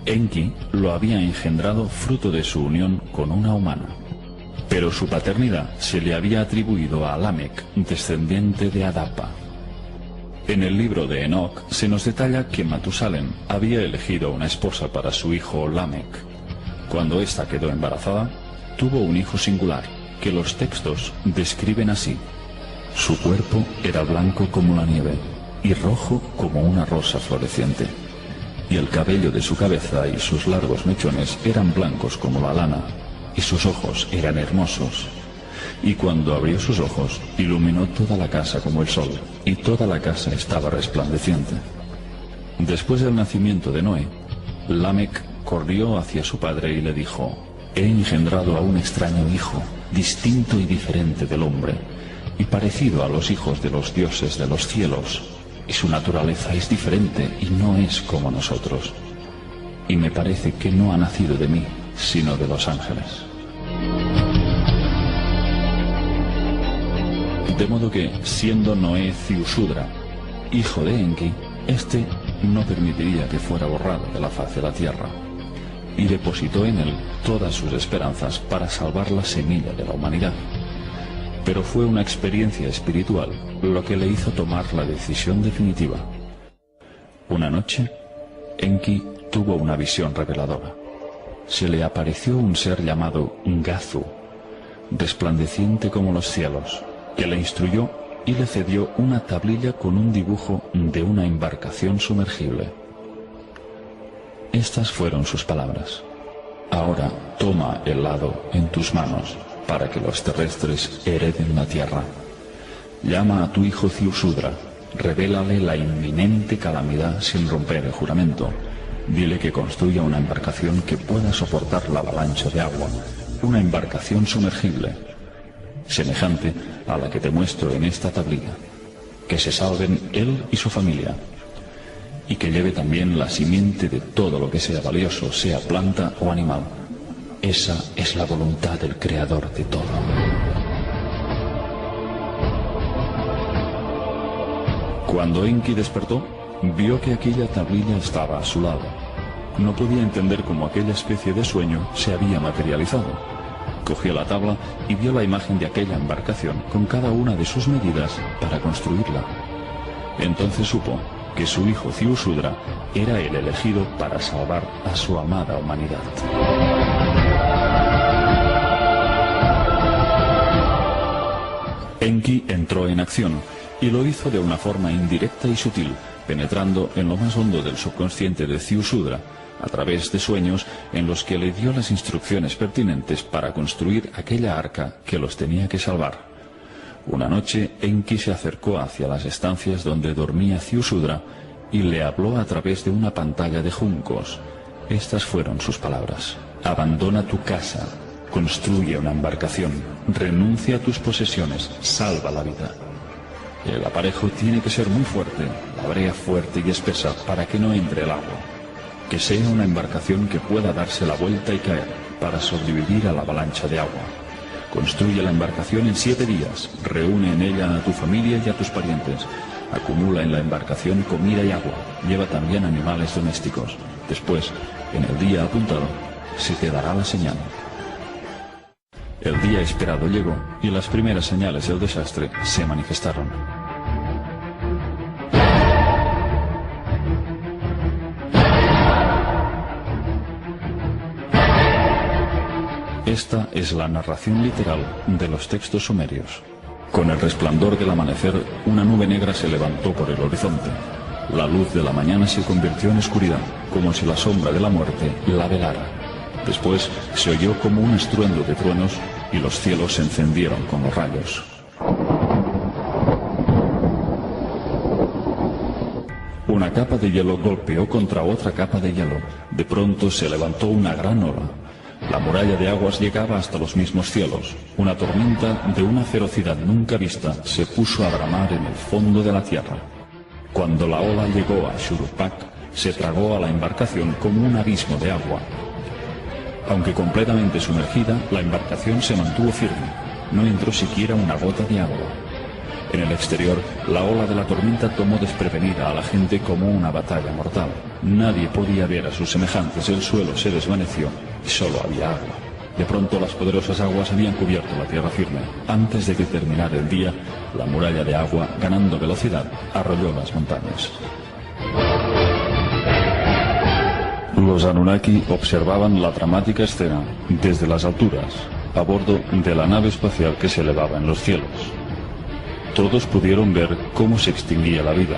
Enki lo había engendrado fruto de su unión con una humana, pero su paternidad se le había atribuido a Lamec, descendiente de Adapa. En el libro de Enoch se nos detalla que Matusalén había elegido una esposa para su hijo Lamec. Cuando ésta quedó embarazada, tuvo un hijo singular, que los textos describen así: su cuerpo era blanco como la nieve y rojo como una rosa floreciente, y el cabello de su cabeza y sus largos mechones eran blancos como la lana, y sus ojos eran hermosos. Y cuando abrió sus ojos, iluminó toda la casa como el sol, y toda la casa estaba resplandeciente. Después del nacimiento de Noé, Lamec corrió hacia su padre y le dijo: «He engendrado a un extraño hijo, distinto y diferente del hombre, y parecido a los hijos de los dioses de los cielos, y su naturaleza es diferente y no es como nosotros. Y me parece que no ha nacido de mí, sino de los ángeles». De modo que, siendo Noé Ziusudra, hijo de Enki, éste no permitiría que fuera borrado de la faz de la tierra, y depositó en él todas sus esperanzas para salvar la semilla de la humanidad. Pero fue una experiencia espiritual lo que le hizo tomar la decisión definitiva. Una noche, Enki tuvo una visión reveladora. Se le apareció un ser llamado Ngazu, resplandeciente como los cielos, que le instruyó y le cedió una tablilla con un dibujo de una embarcación sumergible. Estas fueron sus palabras: Ahora toma el lado en tus manos para que los terrestres hereden la tierra. Llama a tu hijo Ziusudra, revélale la inminente calamidad sin romper el juramento. Dile que construya una embarcación que pueda soportar la avalancha de agua, una embarcación sumergible, semejante a la que te muestro en esta tablilla, que se salven él y su familia, y que lleve también la simiente de todo lo que sea valioso, sea planta o animal. Esa es la voluntad del Creador de todo. Cuando Enki despertó, vio que aquella tablilla estaba a su lado. No podía entender cómo aquella especie de sueño se había materializado. Cogió la tabla y vio la imagen de aquella embarcación con cada una de sus medidas para construirla. Entonces supo que su hijo Ziusudra era el elegido para salvar a su amada humanidad. Enki entró en acción y lo hizo de una forma indirecta y sutil, penetrando en lo más hondo del subconsciente de Ziusudra, a través de sueños en los que le dio las instrucciones pertinentes para construir aquella arca que los tenía que salvar. Una noche, Enki se acercó hacia las estancias donde dormía Ziusudra y le habló a través de una pantalla de juncos. Estas fueron sus palabras: abandona tu casa, construye una embarcación, renuncia a tus posesiones, salva la vida. El aparejo tiene que ser muy fuerte, la brea fuerte y espesa para que no entre el agua. Que sea una embarcación que pueda darse la vuelta y caer para sobrevivir a la avalancha de agua. Construye la embarcación en 7 días, reúne en ella a tu familia y a tus parientes. Acumula en la embarcación comida y agua, lleva también animales domésticos. Después, en el día apuntado, se te dará la señal. El día esperado llegó y las primeras señales del desastre se manifestaron. Esta es la narración literal de los textos sumerios. Con el resplandor del amanecer, una nube negra se levantó por el horizonte. La luz de la mañana se convirtió en oscuridad, como si la sombra de la muerte la velara. Después se oyó como un estruendo de truenos y los cielos se encendieron con los rayos. Una capa de hielo golpeó contra otra capa de hielo. De pronto se levantó una gran ola. La muralla de aguas llegaba hasta los mismos cielos. Una tormenta de una ferocidad nunca vista se puso a bramar en el fondo de la tierra. Cuando la ola llegó a Shuruppak, se tragó a la embarcación como un abismo de agua. Aunque completamente sumergida, la embarcación se mantuvo firme. No entró siquiera una gota de agua. En el exterior, la ola de la tormenta tomó desprevenida a la gente como una batalla mortal. Nadie podía ver a sus semejantes, el suelo se desvaneció y solo había agua. De pronto las poderosas aguas habían cubierto la tierra firme. Antes de que terminara el día, la muralla de agua, ganando velocidad, arrolló las montañas. Los Anunnaki observaban la dramática escena desde las alturas, a bordo de la nave espacial que se elevaba en los cielos. Todos pudieron ver cómo se extinguía la vida.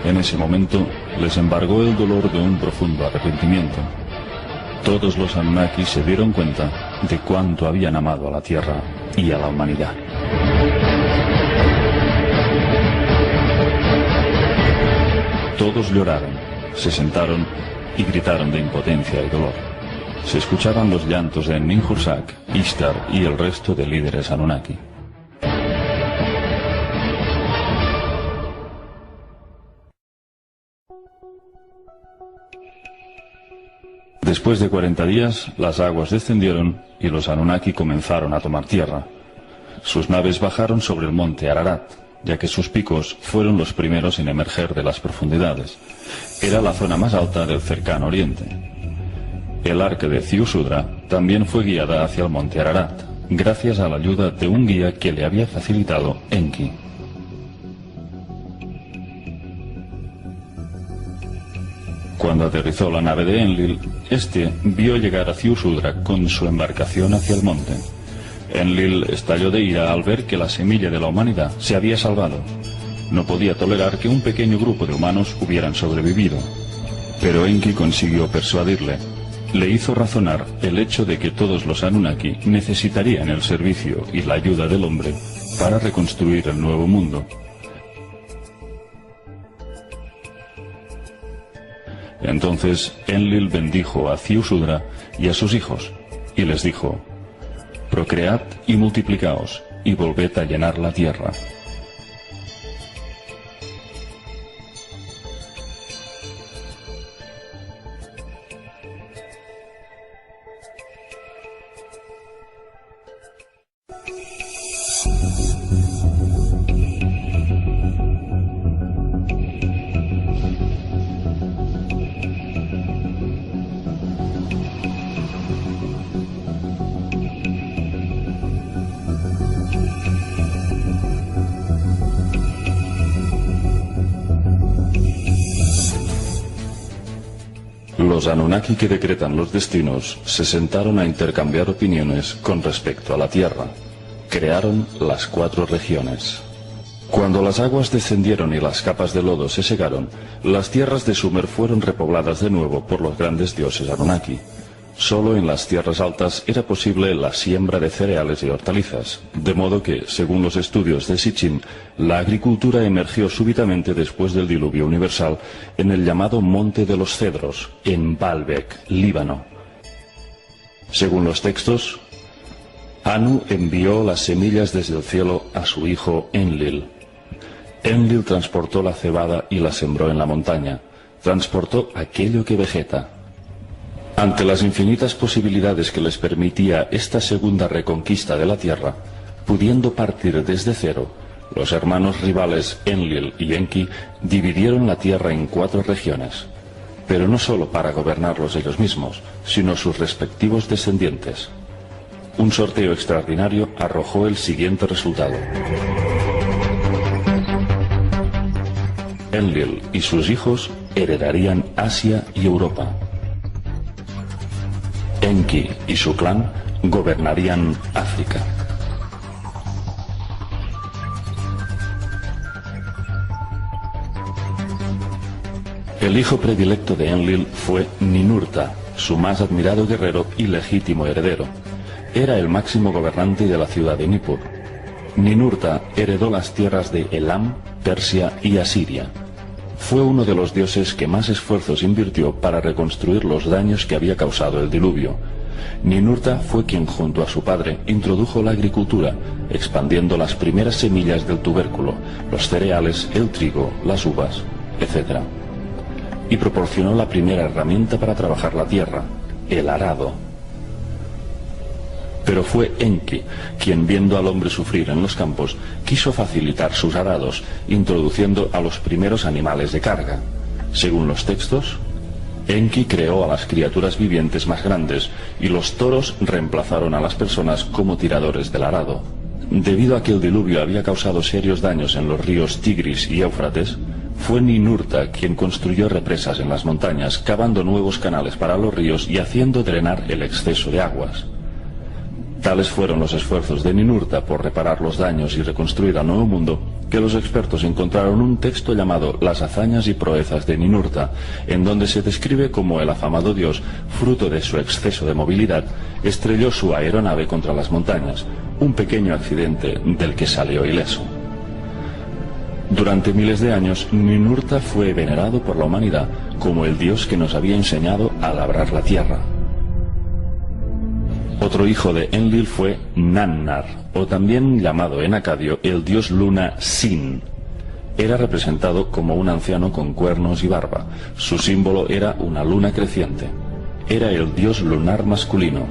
En ese momento les embargó el dolor de un profundo arrepentimiento. Todos los Anunnaki se dieron cuenta de cuánto habían amado a la Tierra y a la humanidad. Todos lloraron, se sentaron y gritaron de impotencia y dolor. Se escuchaban los llantos de Ninhursag, Ishtar y el resto de líderes Anunnaki. Después de 40 días, las aguas descendieron y los Anunnaki comenzaron a tomar tierra. Sus naves bajaron sobre el monte Ararat, ya que sus picos fueron los primeros en emerger de las profundidades. Era la zona más alta del cercano oriente. El arca de Ziusudra también fue guiada hacia el monte Ararat, gracias a la ayuda de un guía que le había facilitado Enki. Cuando aterrizó la nave de Enlil, este vio llegar a Ziusudra con su embarcación hacia el monte. Enlil estalló de ira al ver que la semilla de la humanidad se había salvado. No podía tolerar que un pequeño grupo de humanos hubieran sobrevivido. Pero Enki consiguió persuadirle. le hizo razonar el hecho de que todos los Anunnaki necesitarían el servicio y la ayuda del hombre para reconstruir el nuevo mundo. Entonces Enlil bendijo a Ziusudra y a sus hijos, y les dijo: procread y multiplicaos, y volved a llenar la tierra. Los Anunnaki que decretan los destinos se sentaron a intercambiar opiniones con respecto a la Tierra. Crearon las 4 regiones. Cuando las aguas descendieron y las capas de lodo se secaron, las tierras de Sumer fueron repobladas de nuevo por los grandes dioses Anunnaki. Solo en las tierras altas era posible la siembra de cereales y hortalizas, de modo que, según los estudios de Sitchin, la agricultura emergió súbitamente después del diluvio universal en el llamado Monte de los Cedros, en Baalbek, Líbano. Según los textos, Anu envió las semillas desde el cielo a su hijo Enlil. Enlil transportó la cebada y la sembró en la montaña, transportó aquello que vegeta. Ante las infinitas posibilidades que les permitía esta segunda reconquista de la tierra, pudiendo partir desde cero, los hermanos rivales Enlil y Enki dividieron la tierra en 4 regiones, pero no solo para gobernarlos ellos mismos, sino sus respectivos descendientes. Un sorteo extraordinario arrojó el siguiente resultado. Enlil y sus hijos heredarían Asia y Europa. Enki y su clan gobernarían África. El hijo predilecto de Enlil fue Ninurta, su más admirado guerrero y legítimo heredero. Era el máximo gobernante de la ciudad de Nippur. Ninurta heredó las tierras de Elam, Persia y Asiria. Fue uno de los dioses que más esfuerzos invirtió para reconstruir los daños que había causado el diluvio. Ninurta fue quien junto a su padre introdujo la agricultura, expandiendo las primeras semillas del tubérculo, los cereales, el trigo, las uvas, etc. Y proporcionó la primera herramienta para trabajar la tierra, el arado. Pero fue Enki quien, viendo al hombre sufrir en los campos, quiso facilitar sus arados, introduciendo a los primeros animales de carga. Según los textos, Enki creó a las criaturas vivientes más grandes y los toros reemplazaron a las personas como tiradores del arado. Debido a que el diluvio había causado serios daños en los ríos Tigris y Éufrates, fue Ninurta quien construyó represas en las montañas, cavando nuevos canales para los ríos y haciendo drenar el exceso de aguas. Tales fueron los esfuerzos de Ninurta por reparar los daños y reconstruir al nuevo mundo, que los expertos encontraron un texto llamado Las hazañas y proezas de Ninurta, en donde se describe cómo el afamado dios, fruto de su exceso de movilidad, estrelló su aeronave contra las montañas, un pequeño accidente del que salió ileso. Durante miles de años, Ninurta fue venerado por la humanidad como el dios que nos había enseñado a labrar la tierra. Otro hijo de Enlil fue Nannar, o también llamado en acadio el dios luna Sin. Era representado como un anciano con cuernos y barba. Su símbolo era una luna creciente. Era el dios lunar masculino.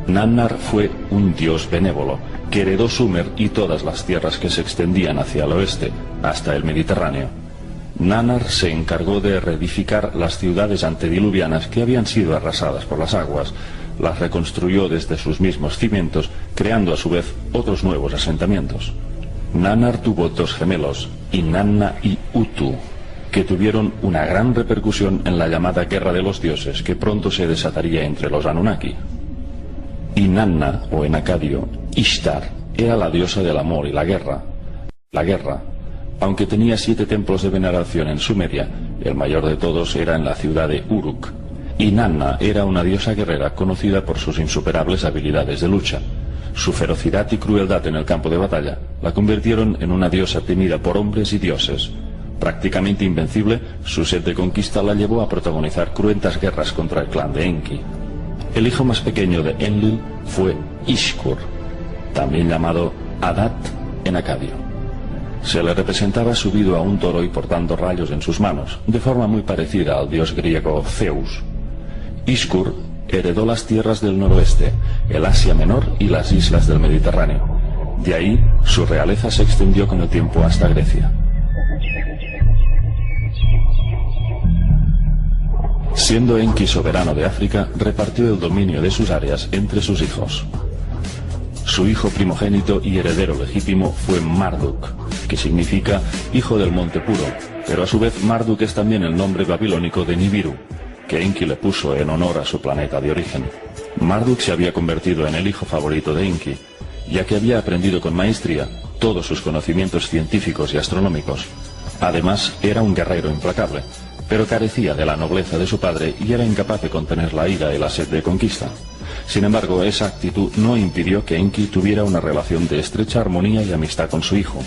Nannar fue un dios benévolo, que heredó Sumer y todas las tierras que se extendían hacia el oeste, hasta el Mediterráneo. Nannar se encargó de reedificar las ciudades antediluvianas que habían sido arrasadas por las aguas. Las reconstruyó desde sus mismos cimientos, creando a su vez otros nuevos asentamientos. Nannar tuvo 2 gemelos, Inanna y Utu, que tuvieron una gran repercusión en la llamada Guerra de los Dioses, que pronto se desataría entre los Anunnaki. Inanna, o en acadio, Ishtar, era la diosa del amor y la guerra. La guerra, aunque tenía 7 templos de veneración en Sumeria, el mayor de todos era en la ciudad de Uruk. Inanna era una diosa guerrera conocida por sus insuperables habilidades de lucha. Su ferocidad y crueldad en el campo de batalla la convirtieron en una diosa temida por hombres y dioses. Prácticamente invencible, su sed de conquista la llevó a protagonizar cruentas guerras contra el clan de Enki. El hijo más pequeño de Enlil fue Ishkur, también llamado Adat en acadio. Se le representaba subido a un toro y portando rayos en sus manos, de forma muy parecida al dios griego Zeus. Ishkur heredó las tierras del noroeste, el Asia Menor y las islas del Mediterráneo. De ahí, su realeza se extendió con el tiempo hasta Grecia. Siendo Enki soberano de África, repartió el dominio de sus áreas entre sus hijos. Su hijo primogénito y heredero legítimo fue Marduk, que significa hijo del monte puro, pero a su vez Marduk es también el nombre babilónico de Nibiru, que Enki le puso en honor a su planeta de origen. Marduk se había convertido en el hijo favorito de Enki, ya que había aprendido con maestría todos sus conocimientos científicos y astronómicos. Además, era un guerrero implacable, pero carecía de la nobleza de su padre y era incapaz de contener la ira y la sed de conquista. Sin embargo, esa actitud no impidió que Enki tuviera una relación de estrecha armonía y amistad con su hijo.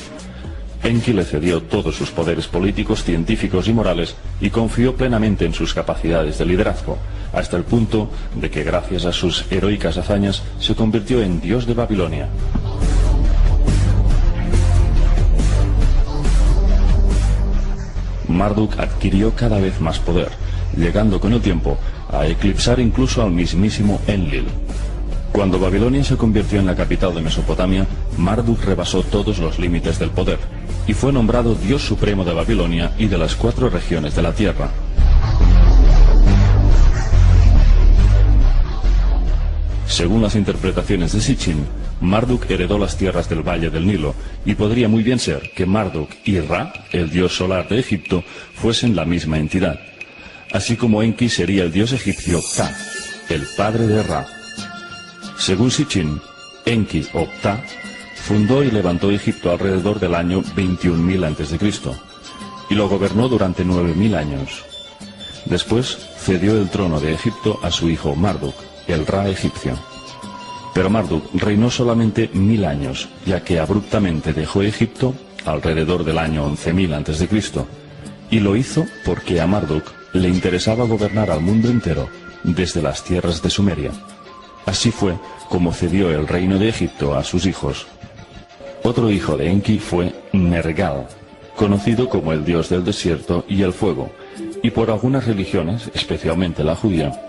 Enki le cedió todos sus poderes políticos, científicos y morales y confió plenamente en sus capacidades de liderazgo, hasta el punto de que gracias a sus heroicas hazañas se convirtió en dios de Babilonia. Marduk adquirió cada vez más poder, llegando con el tiempo a eclipsar incluso al mismísimo Enlil. Cuando Babilonia se convirtió en la capital de Mesopotamia, Marduk rebasó todos los límites del poder y fue nombrado Dios Supremo de Babilonia y de las 4 regiones de la tierra. Según las interpretaciones de Sitchin, Marduk heredó las tierras del Valle del Nilo, y podría muy bien ser que Marduk y Ra, el dios solar de Egipto, fuesen la misma entidad, así como Enki sería el dios egipcio Ptah, el padre de Ra. Según Sitchin, Enki o Ptah fundó y levantó Egipto alrededor del año 21.000 a.C. y lo gobernó durante 9.000 años. Después cedió el trono de Egipto a su hijo Marduk, el Ra egipcio. Pero Marduk reinó solamente 1000 años, ya que abruptamente dejó Egipto alrededor del año 11.000 a.C., y lo hizo porque a Marduk le interesaba gobernar al mundo entero desde las tierras de Sumeria. Así fue como cedió el reino de Egipto a sus hijos. Otro hijo de Enki fue Nergal, conocido como el dios del desierto y el fuego, y por algunas religiones, especialmente la judía,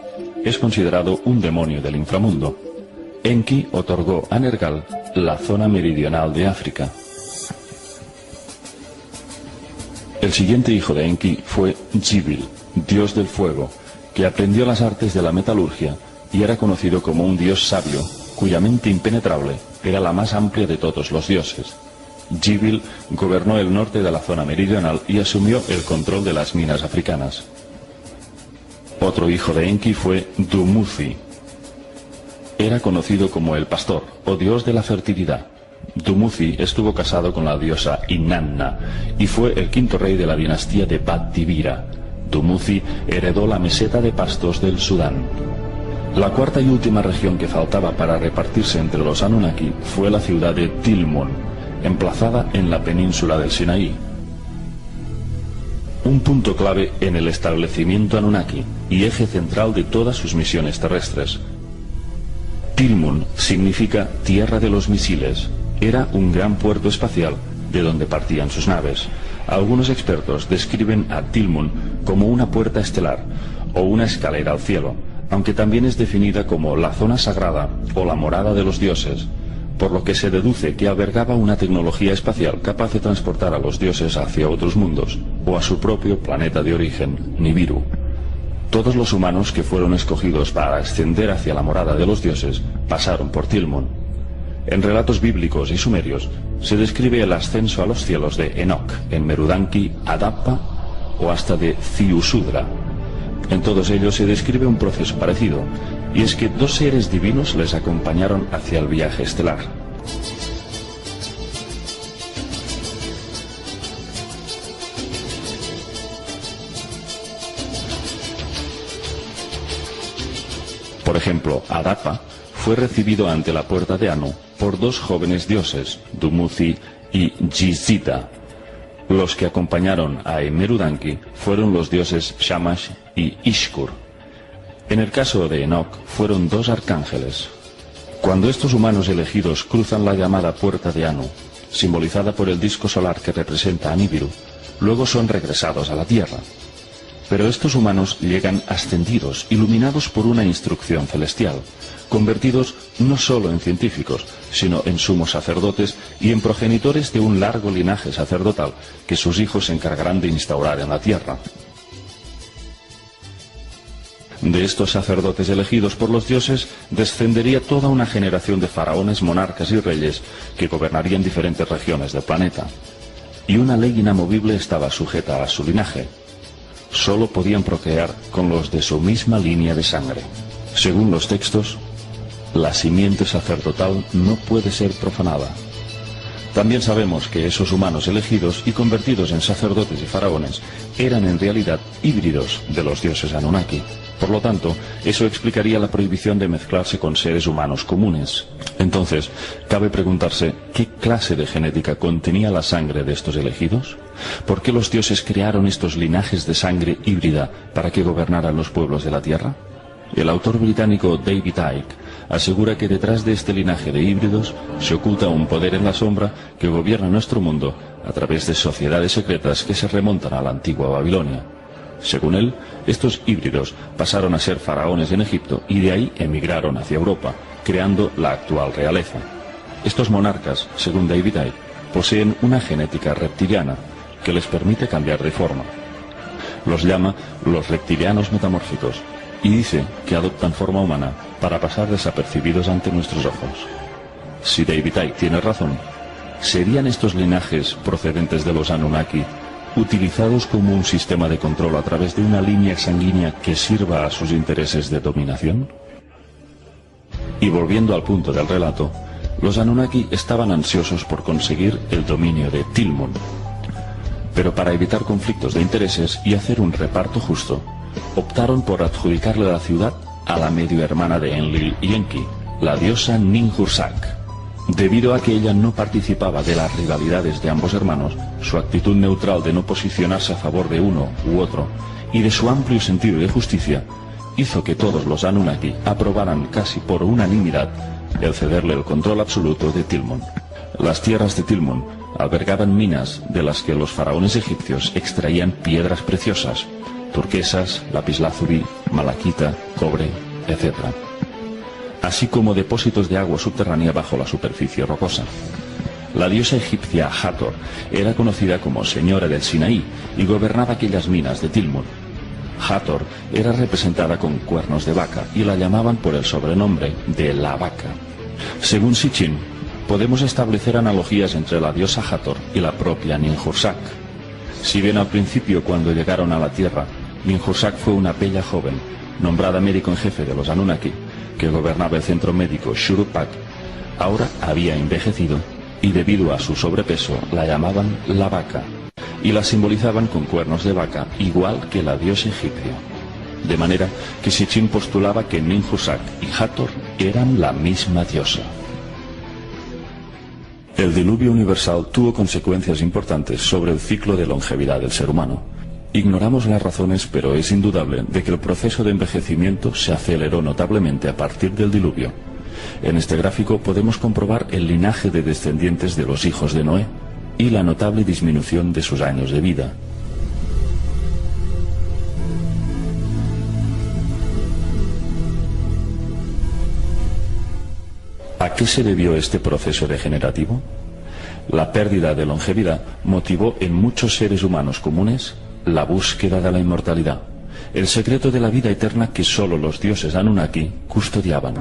es considerado un demonio del inframundo. Enki otorgó a Nergal la zona meridional de África. El siguiente hijo de Enki fue Gibil, dios del fuego, que aprendió las artes de la metalurgia y era conocido como un dios sabio, cuya mente impenetrable era la más amplia de todos los dioses. Gibil gobernó el norte de la zona meridional y asumió el control de las minas africanas. Otro hijo de Enki fue Dumuzi. Era conocido como el pastor o dios de la fertilidad. Dumuzi estuvo casado con la diosa Inanna y fue el 5º rey de la dinastía de Bad-Dibira. Dumuzi heredó la meseta de pastos del Sudán. La cuarta y última región que faltaba para repartirse entre los Anunnaki fue la ciudad de Tilmun, emplazada en la península del Sinaí. Un punto clave en el establecimiento Anunnaki y eje central de todas sus misiones terrestres. Tilmun significa tierra de los misiles. Era un gran puerto espacial de donde partían sus naves. Algunos expertos describen a Tilmun como una puerta estelar o una escalera al cielo, aunque también es definida como la zona sagrada o la morada de los dioses, por lo que se deduce que albergaba una tecnología espacial capaz de transportar a los dioses hacia otros mundos o a su propio planeta de origen, Nibiru. Todos los humanos que fueron escogidos para ascender hacia la morada de los dioses pasaron por Tilmun. En relatos bíblicos y sumerios se describe el ascenso a los cielos de Enoch en Merudanki, Adapa o hasta de Ziusudra. En todos ellos se describe un proceso parecido, y es que 2 seres divinos les acompañaron hacia el viaje estelar. Por ejemplo, Adapa fue recibido ante la puerta de Anu por dos jóvenes dioses, Dumuzi y Jizita. Los que acompañaron a Emerudanki fueron los dioses Shamash y Ishkur. En el caso de Enoch fueron dos arcángeles. Cuando estos humanos elegidos cruzan la llamada puerta de Anu, simbolizada por el disco solar que representa a Nibiru, luego son regresados a la Tierra. Pero estos humanos llegan ascendidos, iluminados por una instrucción celestial, convertidos no solo en científicos, sino en sumos sacerdotes y en progenitores de un largo linaje sacerdotal que sus hijos se encargarán de instaurar en la Tierra. De estos sacerdotes elegidos por los dioses descendería toda una generación de faraones, monarcas y reyes que gobernarían diferentes regiones del planeta. Y una ley inamovible estaba sujeta a su linaje. Solo podían procrear con los de su misma línea de sangre. Según los textos, la simiente sacerdotal no puede ser profanada. También sabemos que esos humanos elegidos y convertidos en sacerdotes y faraones eran en realidad híbridos de los dioses Anunnaki. Por lo tanto, eso explicaría la prohibición de mezclarse con seres humanos comunes. Entonces, cabe preguntarse, ¿qué clase de genética contenía la sangre de estos elegidos? ¿Por qué los dioses crearon estos linajes de sangre híbrida para que gobernaran los pueblos de la Tierra? El autor británico David Icke asegura que detrás de este linaje de híbridos se oculta un poder en la sombra que gobierna nuestro mundo a través de sociedades secretas que se remontan a la antigua Babilonia. Según él, estos híbridos pasaron a ser faraones en Egipto y de ahí emigraron hacia Europa, creando la actual realeza. Estos monarcas, según David Icke, poseen una genética reptiliana que les permite cambiar de forma. Los llama los reptilianos metamórficos y dice que adoptan forma humana para pasar desapercibidos ante nuestros ojos. Si David Icke tiene razón, ¿serían estos linajes procedentes de los Anunnaki utilizados como un sistema de control a través de una línea sanguínea que sirva a sus intereses de dominación? Y volviendo al punto del relato, los Anunnaki estaban ansiosos por conseguir el dominio de Tilmun. Pero para evitar conflictos de intereses y hacer un reparto justo, optaron por adjudicarle la ciudad a la medio hermana de Enlil y Enki, la diosa Ninhursag. Debido a que ella no participaba de las rivalidades de ambos hermanos, su actitud neutral de no posicionarse a favor de uno u otro y de su amplio sentido de justicia hizo que todos los Anunnaki aprobaran casi por unanimidad el cederle el control absoluto de Tilmun. Las tierras de Tilmun albergaban minas de las que los faraones egipcios extraían piedras preciosas, turquesas, lapislázuli, malaquita, cobre, etc., así como depósitos de agua subterránea bajo la superficie rocosa. La diosa egipcia Hathor era conocida como Señora del Sinaí y gobernaba aquellas minas de Tilmun. Hathor era representada con cuernos de vaca y la llamaban por el sobrenombre de la vaca. Según Sitchin, podemos establecer analogías entre la diosa Hathor y la propia Ninhursag. Si bien al principio, cuando llegaron a la Tierra, Ninhursag fue una bella joven, nombrada médico en jefe de los Anunnaki, que gobernaba el centro médico Shuruppak, ahora había envejecido y debido a su sobrepeso la llamaban la vaca y la simbolizaban con cuernos de vaca igual que la diosa egipcia. De manera que Sitchin postulaba que Ninhursag y Hathor eran la misma diosa. El diluvio universal tuvo consecuencias importantes sobre el ciclo de longevidad del ser humano. Ignoramos las razones, pero es indudable de que el proceso de envejecimiento se aceleró notablemente a partir del diluvio. En este gráfico podemos comprobar el linaje de descendientes de los hijos de Noé y la notable disminución de sus años de vida. ¿A qué se debió este proceso degenerativo? La pérdida de longevidad motivó en muchos seres humanos comunes la búsqueda de la inmortalidad, el secreto de la vida eterna que solo los dioses Anunnaki custodiaban.